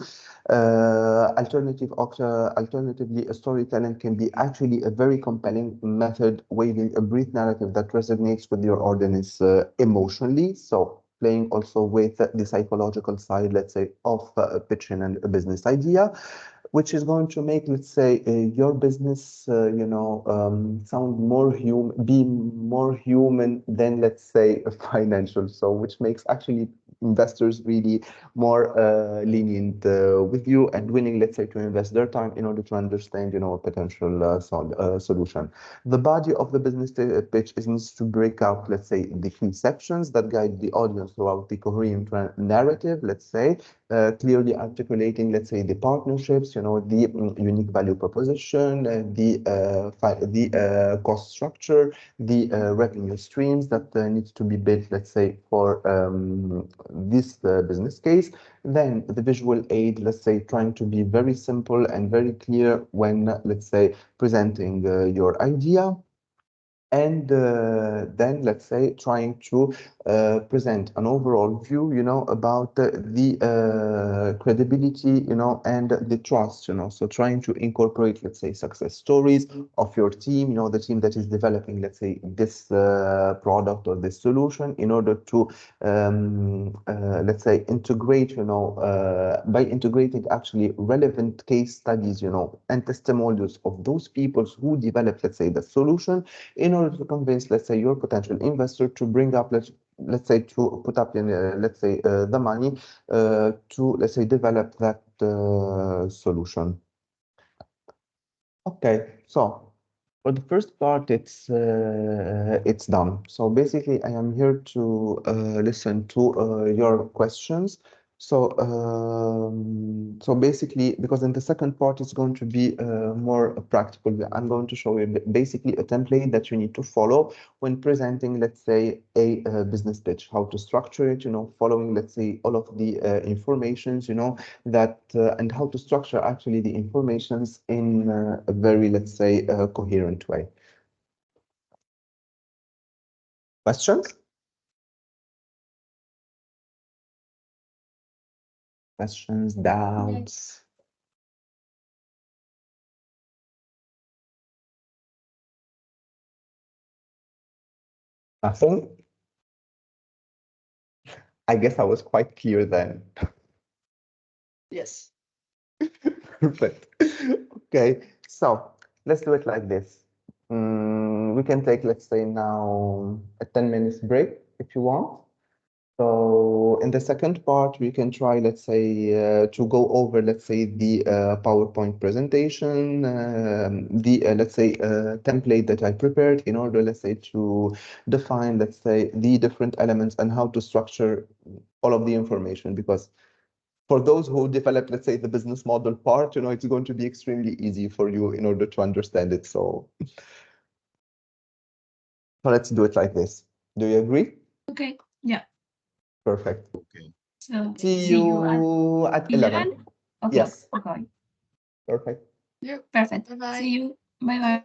Alternatively, storytelling can be actually a very compelling method, weaving a brief narrative that resonates with your audience emotionally. So playing also with the psychological side, let's say, of pitching and a business idea, which is going to make, let's say, your business, sound more human, be more human than, let's say, financial. So, which makes actually investors really more lenient with you and willing, let's say, to invest their time in order to understand, a potential solution. The body of the business pitch is needs to break out, let's say, the conceptions that guide the audience throughout the coherent narrative, let's say, clearly articulating, let's say, the partnerships, the unique value proposition, the cost structure, the revenue streams that needs to be built, let's say, for this business case. Then the visual aid, let's say, trying to be very simple and very clear when, let's say, presenting your idea. And then, let's say, trying to present an overall view, about the credibility, and the trust, so trying to incorporate, let's say, success stories of your team, the team that is developing, let's say, this product or this solution in order to, let's say, integrate, by integrating actually relevant case studies, and testimonials of those people who developed, let's say, the solution in order to convince, let's say, your potential investor to bring up, let's say, to put up, let's say, the money to, let's say, develop that solution. Okay, so for the first part, it's done. So basically, I am here to listen to your questions. So basically, because in the second part, it's going to be more practical. I'm going to show you basically a template that you need to follow when presenting, let's say, a business pitch, how to structure it, following, let's say, all of the informations, that and how to structure actually the informations in a very, let's say, coherent way. Questions? Questions, doubts? Nothing? I guess I was quite clear then. Yes. Perfect. Okay, so let's do it like this. We can take, let's say, now a 10 minutes break if you want. So in the second part, we can try, let's say, to go over, let's say, the PowerPoint presentation, the, let's say, template that I prepared in order, let's say, to define, let's say, the different elements and how to structure all of the information. Because for those who develop, let's say, the business model part, it's going to be extremely easy for you in order to understand it. So let's do it like this. Do you agree? Okay. Yeah. Perfect. Okay. So See see you you at 11. 11 o'clock. Yes. Okay. Perfect. Yeah. Perfect. Bye-bye. See you. Bye bye.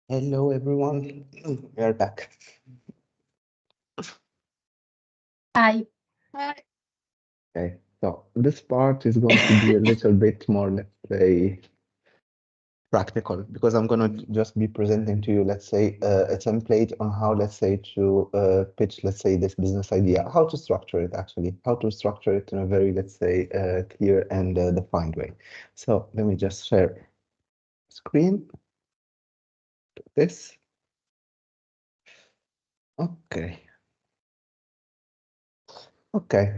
Hello, everyone. We are back. Hi. Hi. Okay, so this part is going to be a little bit more, let's say, practical because I'm going to just be presenting to you, let's say, a template on how, let's say, to pitch, let's say, this business idea, how to structure it actually, how to structure it in a very, let's say, clear and defined way. So let me just share screen, this. Okay. Okay.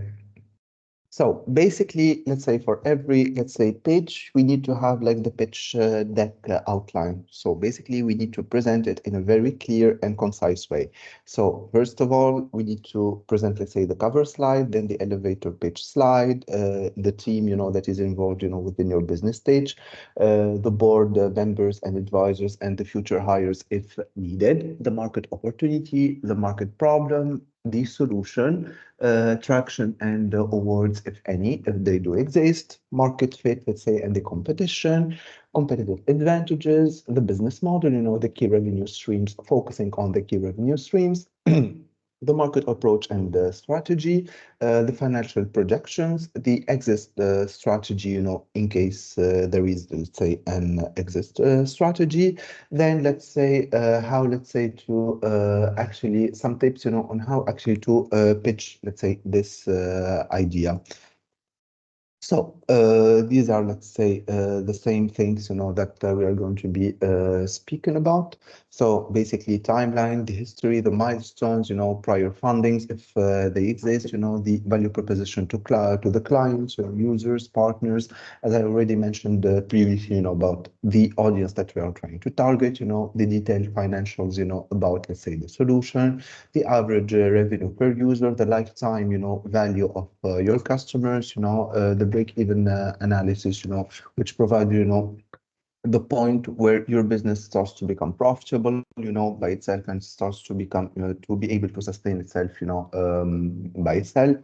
So basically, let's say for every, let's say, page, we need to have like the pitch deck outline. So basically, we need to present it in a very clear and concise way. So first of all, we need to present, let's say, the cover slide, then the elevator pitch slide, the team, that is involved, within your business stage, the board members and advisors, and the future hires if needed, the market opportunity, the market problem, the solution, traction and awards, if any, if they do exist, market fit, let's say, and the competition, competitive advantages, the business model, the key revenue streams, focusing on the key revenue streams, the market approach and the strategy, the financial projections, the exit strategy, in case there is, let's say, an exit strategy. Then let's say how, let's say, to actually some tips, on how actually to pitch, let's say, this idea. So these are, let's say, the same things, that we are going to be speaking about. So basically timeline, the history, the milestones, prior fundings, if they exist, the value proposition to the clients, users, partners, as I already mentioned previously, about the audience that we are trying to target, the detailed financials, about, let's say, the solution, the average revenue per user, the lifetime, value of your customers, the break-even analysis, which provide, the point where your business starts to become profitable, by itself and starts to become, to be able to sustain itself, by itself.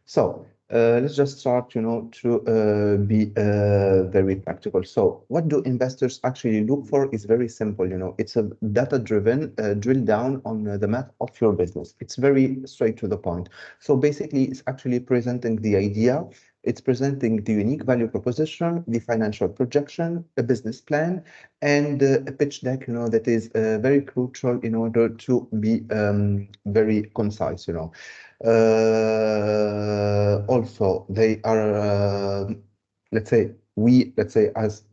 So let's just start, to be very practical. So what do investors actually look for is very simple, it's a data-driven drill down on the math of your business. It's very straight to the point. So basically, it's actually presenting the idea, it's presenting the unique value proposition, the financial projection, a business plan, and a pitch deck, that is very crucial in order to be very concise, Also, they are, let's say, as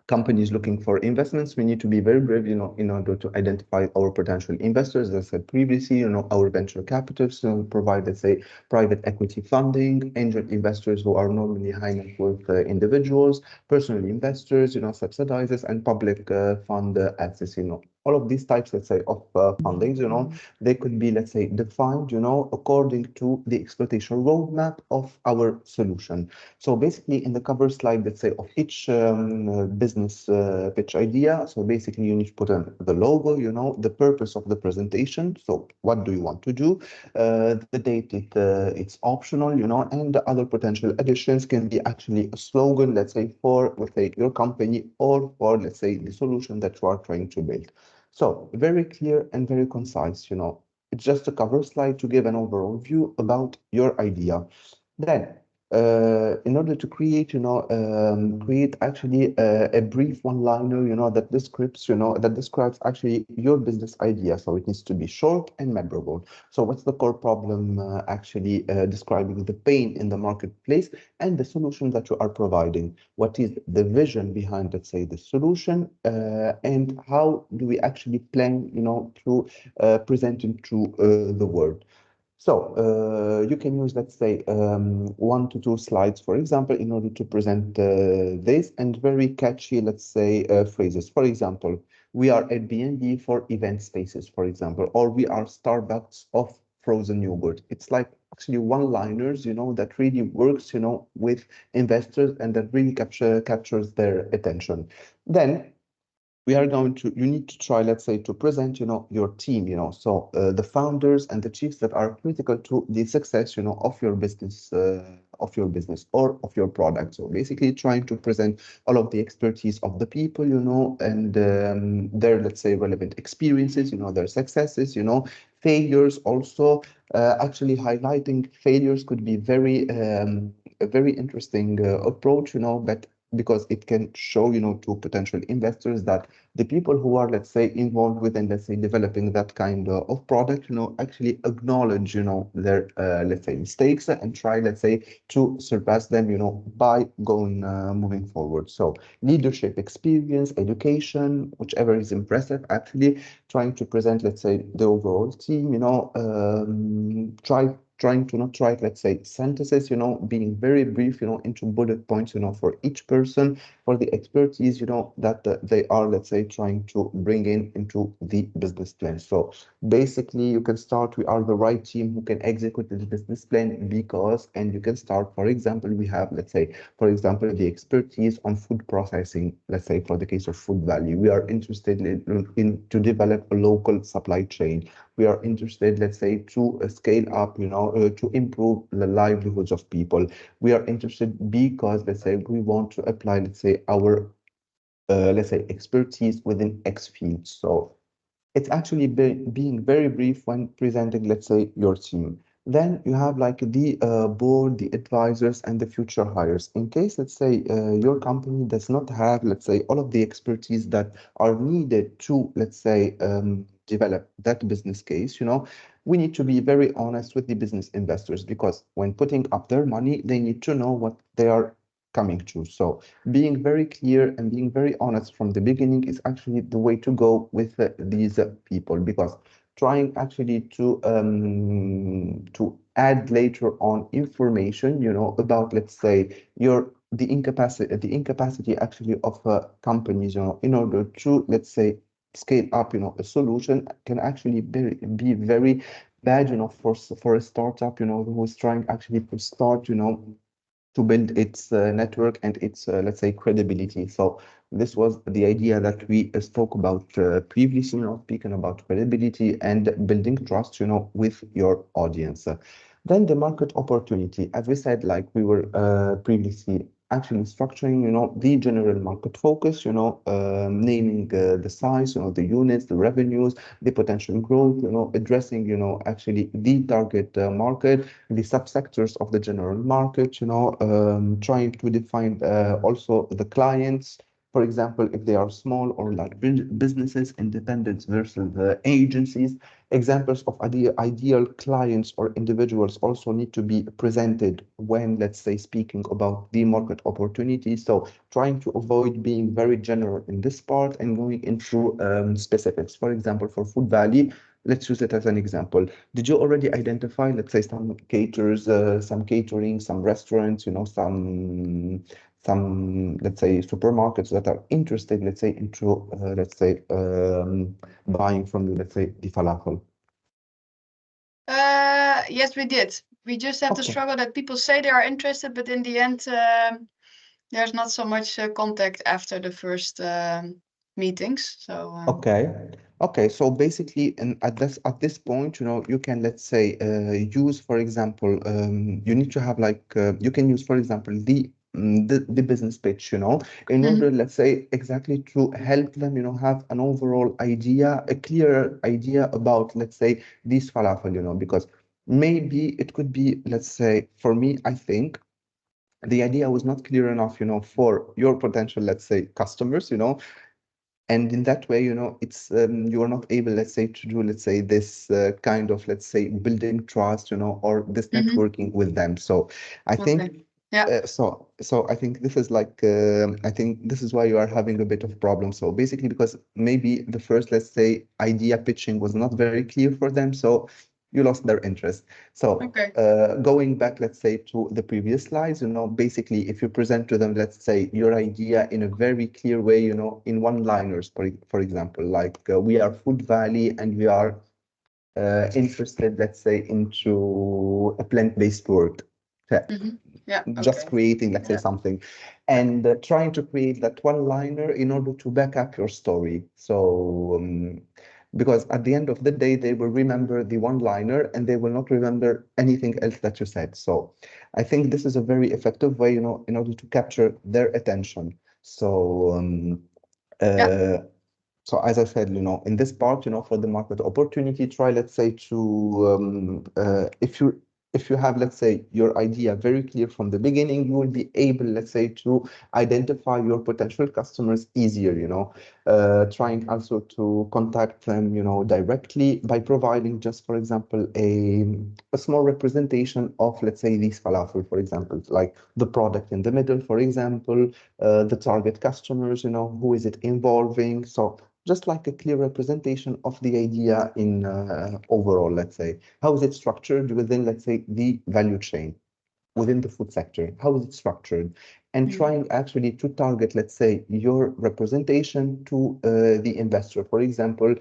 companies looking for investments, we need to be very brave, in order to identify our potential investors. As I said previously, our venture capitals provide, let's say, private equity funding, angel investors who are normally high net worth individuals, personal investors, subsidizers, and public fund access, all of these types, let's say, of fundings, they could be, let's say, defined, according to the exploitation roadmap of our solution. So basically, in the cover slide, let's say, of each business pitch idea, so basically you need to put in the logo, the purpose of the presentation. So what do you want to do? The date, it's optional, and the other potential additions can be actually a slogan, let's say, for, let's say, your company or for, let's say, the solution that you are trying to build. So very clear and very concise, It's just a cover slide to give an overall view about your idea. Then, in order to create, create actually a brief one-liner, that describes actually your business idea. So it needs to be short and memorable. So what's the core problem actually describing the pain in the marketplace and the solution that you are providing? What is the vision behind, let's say, the solution, and how do we actually plan, to present it to the world? So you can use, let's say, 1 to 2 slides, for example, in order to present this, and very catchy, let's say, phrases. For example, we are Airbnb for event spaces, for example, or we are Starbucks of frozen yogurt. It's like actually one-liners, that really works, with investors and that really captures their attention. Then you need to try, let's say, to present, your team, so the founders and the chiefs that are critical to the success, of your business or of your product. So basically trying to present all of the expertise of the people, and their, let's say, relevant experiences, their successes, failures also. Actually highlighting failures could be a very interesting approach, but because it can show, to potential investors that the people who are, let's say, involved within, let's say, developing that kind of product, actually acknowledge, their, let's say, mistakes and try, let's say, to surpass them, by moving forward. So leadership experience, education, whichever is impressive, actually trying to present, let's say, the overall team, trying to not write, let's say, sentences, being very brief, into bullet points, for each person, for the expertise, that they are, let's say, trying to bring into the business plan. So basically, you can start, we are the right team who can execute the business plan because, and you can start, for example, we have, let's say, for example, the expertise on food processing, let's say, for the case of food value. We are interested in to develop a local supply chain. We are interested, let's say, to scale up, to improve the livelihoods of people. We are interested because, let's say, we want to apply, let's say, our, let's say, expertise within X field. So it's actually being very brief when presenting, let's say, your team. Then you have like the board, the advisors, and the future hires. In case, let's say, your company does not have, let's say, all of the expertise that are needed to, let's say, develop that business case, we need to be very honest with the business investors because when putting up their money, they need to know what they are coming to. So being very clear and being very honest from the beginning is actually the way to go with these people, because trying actually to add later on information, about, let's say, the incapacity actually of companies, in order to, let's say, scale up, a solution can actually be very bad, for a startup, who is trying actually to start, to build its network and its, let's say, credibility. So this was the idea that we spoke about previously, speaking about credibility and building trust, with your audience. Then the market opportunity, as we said, like we were previously actually structuring, the general market focus, naming the size, the units, the revenues, the potential growth, addressing, actually the target market, the subsectors of the general market, trying to define also the clients. For example, if they are small or large businesses, independents versus the agencies, examples of ideal clients or individuals also need to be presented when, let's say, speaking about the market opportunity. So trying to avoid being very general in this part and going into specifics. For example, for food value, let's use it as an example. Did you already identify, let's say, some caterers, some catering, some restaurants, some, let's say, supermarkets that are interested, let's say, into, let's say, buying from you, let's say, the falafel? Yes, we did. We just have the Okay. struggle that people say they are interested, but in the end, there's not so much contact after the first meetings. So Okay. So basically, and at this point, you can, let's say, use, for example, you need to have like you can use, for example, the business pitch, in order, let's say, exactly to help them, have an overall idea, a clear idea about, let's say, these falafel, because maybe it could be, let's say, for me, I think the idea was not clear enough, for your potential, let's say, customers, and in that way, it's you are not able, let's say, to do, let's say, this kind of, let's say, building trust, or this networking with them. So I think okay. Yeah. so I think this is like I think this is why you are having a bit of problem. So basically, because maybe the first, let's say, idea pitching was not very clear for them, so you lost their interest. So Okay. going back, let's say, to the previous slides, basically, if you present to them, let's say, your idea in a very clear way, in one-liners, for example, like we are Food Valley and we are interested, let's say, into a plant-based world. just okay. creating, let's say, something, and trying to create that one-liner in order to back up your story. So, because at the end of the day, they will remember the one-liner and they will not remember anything else that you said. So, I think this is a very effective way, in order to capture their attention. So, Yeah. so as I said, in this part, for the market opportunity, try, let's say, to if you have, let's say, your idea very clear from the beginning, you will be able, let's say, to identify your potential customers easier, trying also to contact them, directly by providing just, for example, a small representation of, let's say, these falafel, for example, like the product in the middle, for example, the target customers, who is it involving? So just like a clear representation of the idea in overall, let's say. How is it structured within, let's say, the value chain, within the food sector? How is it structured? And trying actually to target, let's say, your representation to the investor. For example,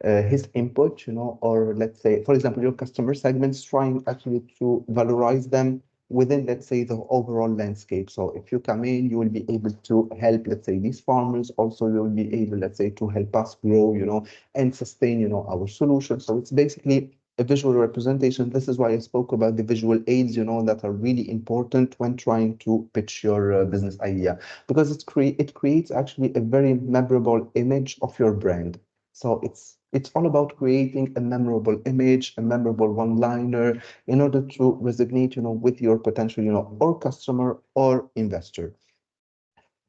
his input, or let's say, for example, your customer segments, trying actually to valorize them within, let's say, the overall landscape. So if you come in, you will be able to help, let's say, these farmers. Also, you will be able, let's say, to help us grow, and sustain, our solution. So it's basically a visual representation. This is why I spoke about the visual aids, that are really important when trying to pitch your business idea, because it creates actually a very memorable image of your brand. So it's all about creating a memorable image, a memorable one-liner in order to resonate, with your potential, or customer or investor.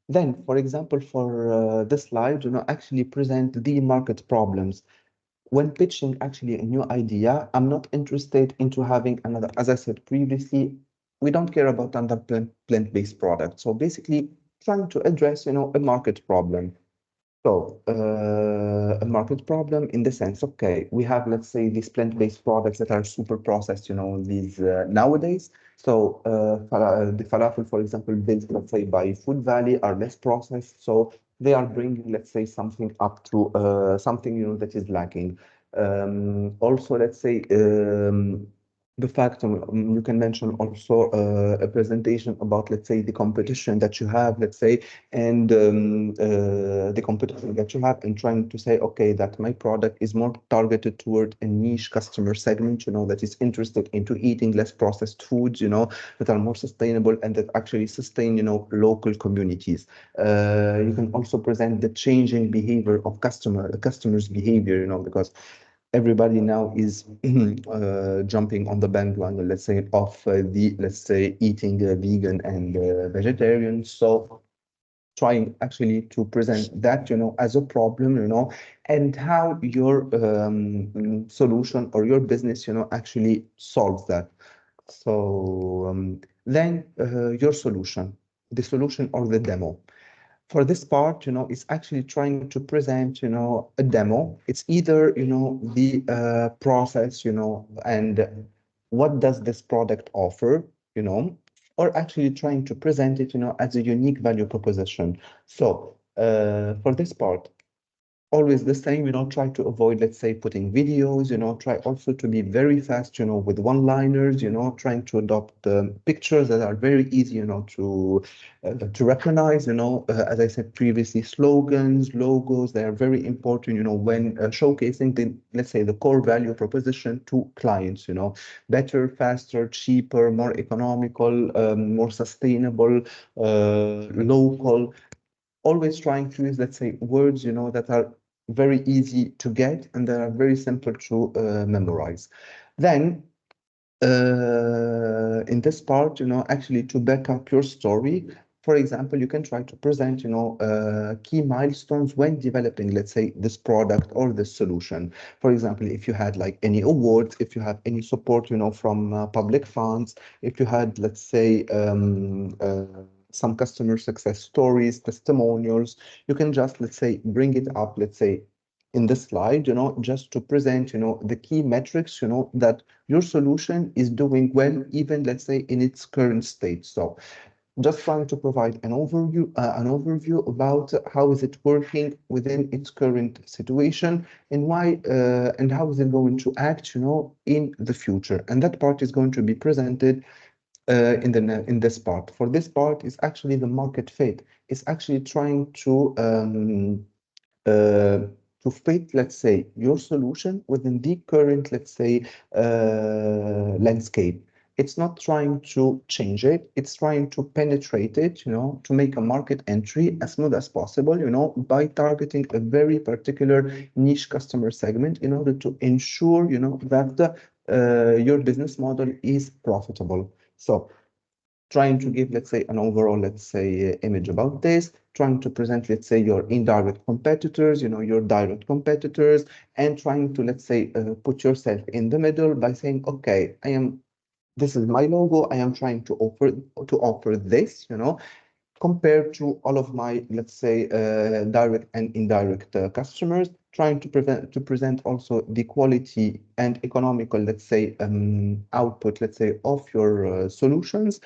Then, for example, for this slide, actually present the market problems. When pitching actually a new idea, I'm not interested into having another, as I said previously, we don't care about another plant-based product. So basically trying to address, a market problem. So, a market problem in the sense, okay, we have, let's say, these plant-based products that are super processed, these nowadays. So, the falafel, for example, built, let's say, by Food Valley are less processed. So, they are bringing, let's say, something up to something, that is lacking. Also, let's say, the fact you can mention also a presentation about, let's say, the competition that you have, let's say, and the competition that you have, and trying to say, okay, that my product is more targeted toward a niche customer segment, that is interested into eating less processed foods, that are more sustainable and that actually sustain, local communities. You can also present the changing behavior of customers' behavior, because everybody now is jumping on the bandwagon, let's say, of let's say, eating vegan and vegetarian. So trying actually to present that, as a problem, and how your solution or your business, actually solves that. So then your solution, the solution or the demo. For this part, it's actually trying to present, a demo. It's either, the process, and what does this product offer, or actually trying to present it, as a unique value proposition. So for this part, always the same, try to avoid, let's say, putting videos, try also to be very fast, with one-liners, trying to adopt pictures that are very easy, to recognize, as I said previously, slogans, logos, they are very important, when showcasing the, let's say, the core value proposition to clients, better, faster, cheaper, more economical, more sustainable, local. Always trying to use, let's say, words, that are very easy to get and that are very simple to memorize. Then, in this part, actually to back up your story, for example, you can try to present, key milestones when developing, let's say, this product or this solution. For example, if you had like any awards, if you have any support, from public funds, if you had, let's say, some customer success stories, testimonials, you can just, let's say, bring it up, let's say, in this slide, just to present, the key metrics, that your solution is doing well, even, let's say, in its current state. So just trying to provide an overview about how is it working within its current situation and why and how is it going to act, in the future. And that part is going to be presented in this part. For this part is actually the market fit. It's actually trying uh, to fit, let's say, your solution within the current, let's say, landscape. It's not trying to change it. It's trying to penetrate it, to make a market entry as smooth as possible, by targeting a very particular niche customer segment in order to ensure, that your business model is profitable. So trying to give, let's say, an overall, let's say, image about this, trying to present, let's say, your indirect competitors, your direct competitors, and trying to, let's say, put yourself in the middle by saying, okay, this is my logo. I am trying to offer this, compared to all of my, let's say, direct and indirect customers, trying to present also the quality and economical, let's say, output, let's say, of your solutions,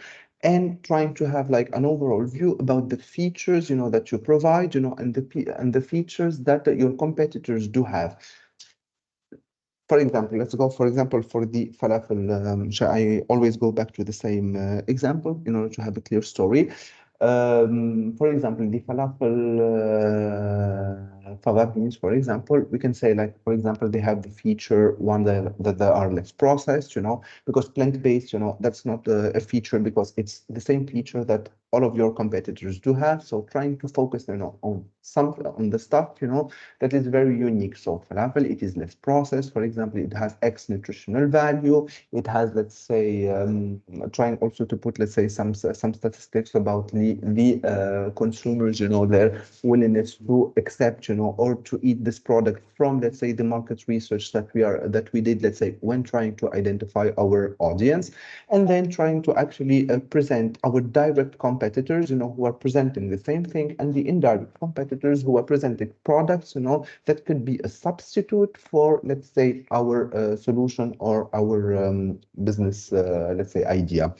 and trying to have like an overall view about the features, that you provide, and the features that your competitors do have. For example, let's go, for example, for the falafel. I always go back to the same example in order to have a clear story. For example, the fava beans, for example, we can say like, for example, they have the feature one that they are less processed, because plant-based, that's not a feature because it's the same feature that all of your competitors do have. So trying to focus, on the stuff, that is very unique. So falafel, it is less processed. For example, it has X nutritional value. It has, let's say, trying also to put, let's say, some statistics about the consumers, their willingness to accept, or to eat this product from, let's say, the market research that we did, let's say, when trying to identify our audience, and then trying to actually present our direct competitors, who are presenting the same thing, and the indirect competitors who are presenting products, that could be a substitute for, let's say, our solution or our business, let's say, idea.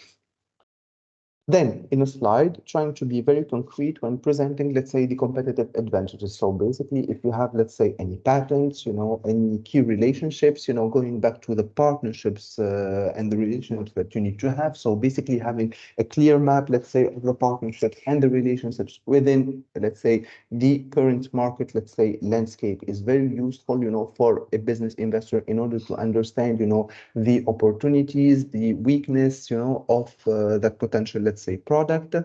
Then, in a slide, trying to be very concrete when presenting, let's say, the competitive advantages. So basically, if you have, let's say, any patents, any key relationships, going back to the partnerships and the relationships that you need to have. So basically having a clear map, let's say, of the partnerships and the relationships within, let's say, the current market, let's say, landscape is very useful, for a business investor in order to understand, the opportunities, the weakness, of that potential, let's say, product.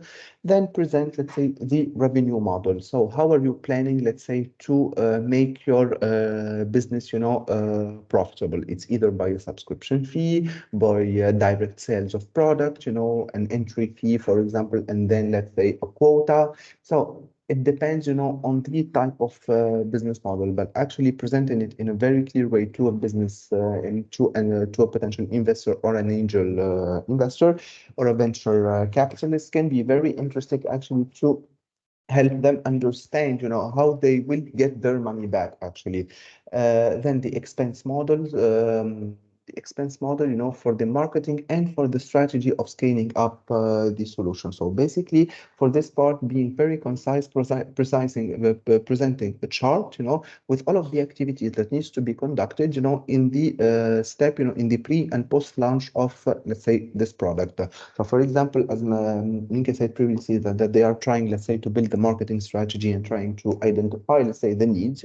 Then present, let's say, the revenue model. So how are you planning, let's say, to make your business, profitable? It's either by a subscription fee, by direct sales of product, an entry fee, for example, and then, let's say, a quota. So it depends, on the type of business model, but actually presenting it in a very clear way to a business, to a potential investor or an angel investor or a venture capitalist can be very interesting actually to help them understand, how they will get their money back actually. Then the expense model, for the marketing and for the strategy of scaling up the solution. So basically, for this part, being very concise, presenting a chart, with all of the activities that needs to be conducted, in the step, in the pre and post launch of, let's say, this product. So, for example, as Minka said previously, that they are trying, let's say, to build the marketing strategy and trying to identify, let's say, the needs,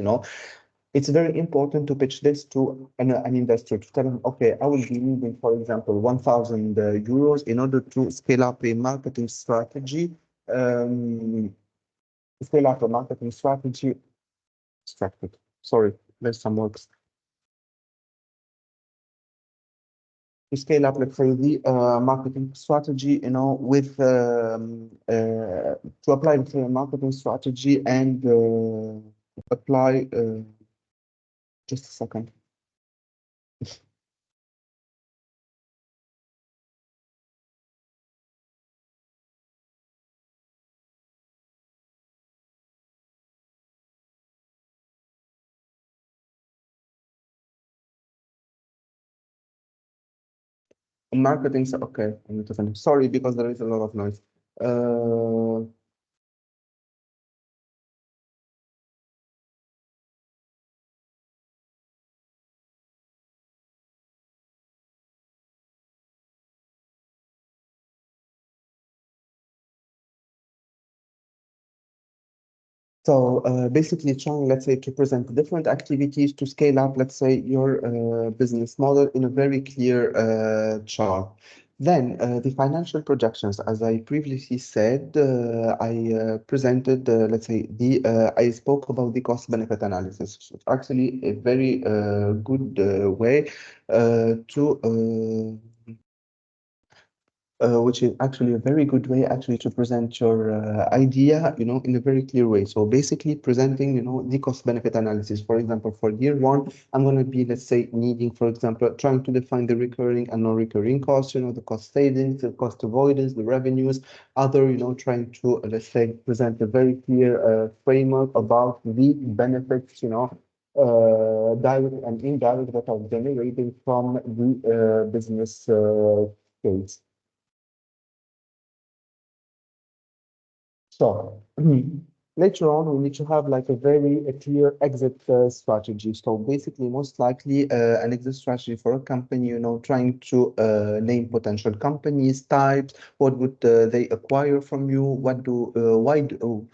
it's very important to pitch this to an investor, to tell him, okay, I will be needing, for example, 1,000 euros in order to scale up a marketing strategy. Scale up a marketing strategy. Distracted. Sorry, there's some works. To scale up, let's say, the marketing strategy, with to apply, let's say, a marketing strategy and apply. Just a second. Marketing, okay, I need to finish. Sorry, because there is a lot of noise. So basically trying, let's say, to present different activities to scale up, let's say, your business model in a very clear chart. Then the financial projections, as I previously said, I presented, let's say, I spoke about the cost benefit analysis. So it's actually a very good way to which is actually a very good way actually to present your idea, in a very clear way. So basically presenting, the cost benefit analysis. For example, for year one, I'm going to be, let's say, needing, for example, trying to define the recurring and non-recurring costs, the cost savings, the cost avoidance, the revenues, other, trying to, let's say, present a very clear framework about the benefits, direct and indirect that are generating from the business case. So later on, we need to have like a clear exit strategy. So basically, most likely an exit strategy for a company, trying to name potential companies, types, what would they acquire from you,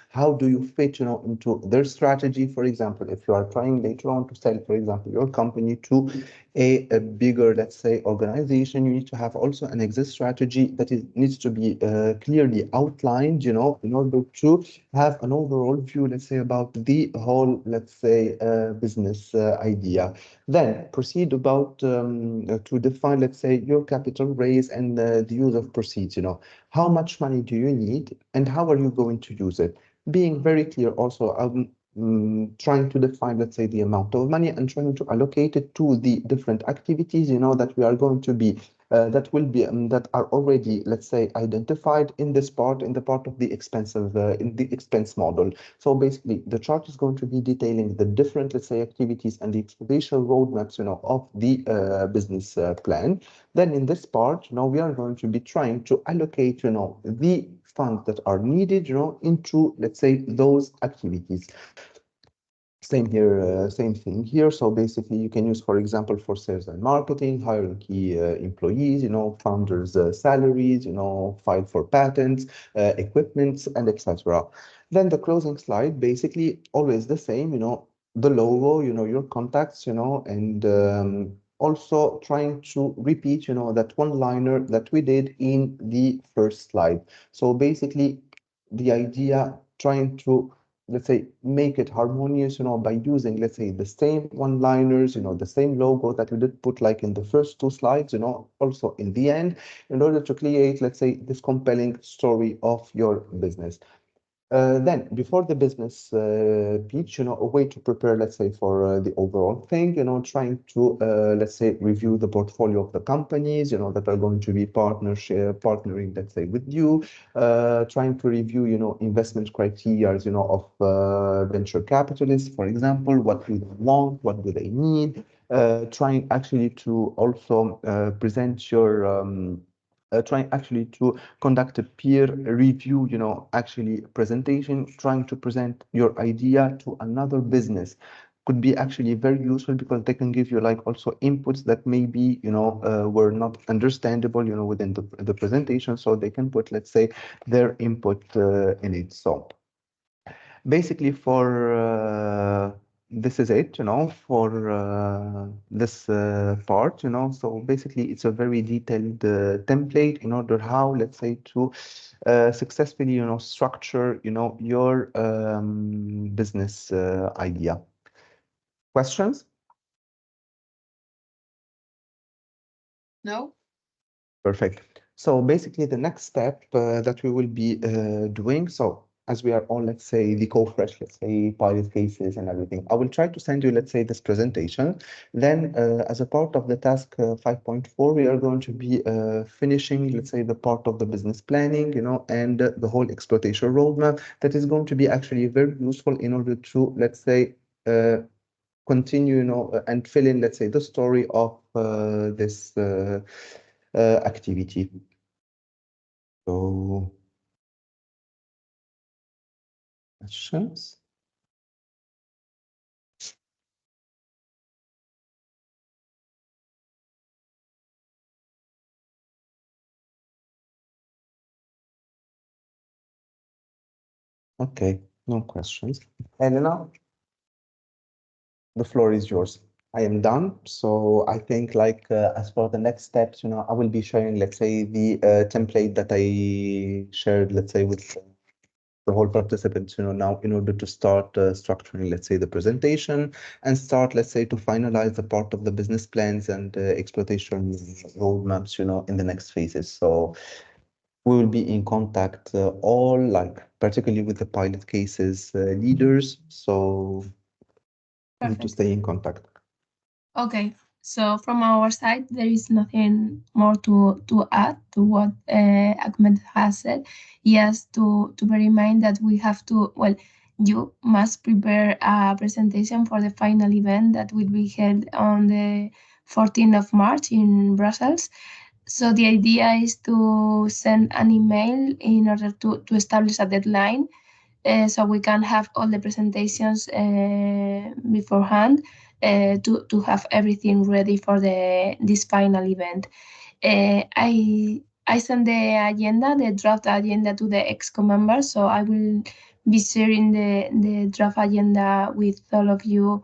how do you fit, into their strategy. For example, if you are trying later on to sell, for example, your company to a bigger, let's say, organization, you need to have also an exit strategy that needs to be clearly outlined, in order to have an overall view, let's say, about the whole, let's say, business idea. Then proceed about to define, let's say, your capital raise and the use of proceeds, how much money do you need and how are you going to use it? Being very clear also, trying to define, let's say, the amount of money and trying to allocate it to the different activities, that we are going to be, that are already, let's say, identified in this part, in the part of the in the expense model. So basically, the chart is going to be detailing the different, let's say, activities and the exploitation roadmaps, of the business plan. Then in this part, we are going to be trying to allocate, the funds that are needed, into, let's say, those activities. Same here, same thing here. So basically, you can use, for example, for sales and marketing, hiring key employees, founders' salaries, file for patents, equipments, and etc. Then the closing slide, basically always the same, the logo, your contacts, and also trying to repeat, that one-liner that we did in the first slide. So basically, the idea trying to, let's say, make it harmonious, by using, let's say, the same one-liners, the same logo that we did put like in the first two slides, also in the end, in order to create, let's say, this compelling story of your business. Then before the business pitch, a way to prepare, let's say, for the overall thing, trying to, let's say, review the portfolio of the companies, that are going to be partnering, let's say, with you, trying to review, investment criteria, of venture capitalists, for example, what do they want, what do they need, trying actually to also present your trying actually to conduct a peer review, actually presentation, trying to present your idea to another business could be actually very useful because they can give you like also inputs that maybe, were not understandable, within the presentation. So they can put, let's say, their input in it. So basically for this is it, for this part, so basically it's a very detailed template in order how, let's say, to successfully, structure, your business idea. Questions? No? Perfect. So basically the next step that we will be doing, so as we are on, let's say, the co-fresh, let's say, pilot cases and everything, I will try to send you, let's say, this presentation. Then as a part of the task 5.4, we are going to be finishing, let's say, the part of the business planning, and the whole exploitation roadmap that is going to be actually very useful in order to, let's say, continue, and fill in, let's say, the story of this activity. So, questions? Okay. No questions. Elena, the floor is yours. I am done. So I think like as for the next steps, I will be sharing, let's say, the template that I shared, let's say, with the whole participants, now in order to start structuring, let's say, the presentation and start, let's say, to finalize the part of the business plans and exploitation roadmaps, in the next phases. So we will be in contact all, like, particularly with the pilot cases leaders. So we need to Perfect. stay in contact. Okay, so from our side, there is nothing more to add to what Ahmed has said. Yes, to bear in mind that we have to, well, you must prepare a presentation for the final event that will be held on the 14th of March in Brussels. So the idea is to send an email in order to establish a deadline, so we can have all the presentations beforehand, to have everything ready for this final event. I sent the draft agenda to the EXCO members, so I will be sharing the draft agenda with all of you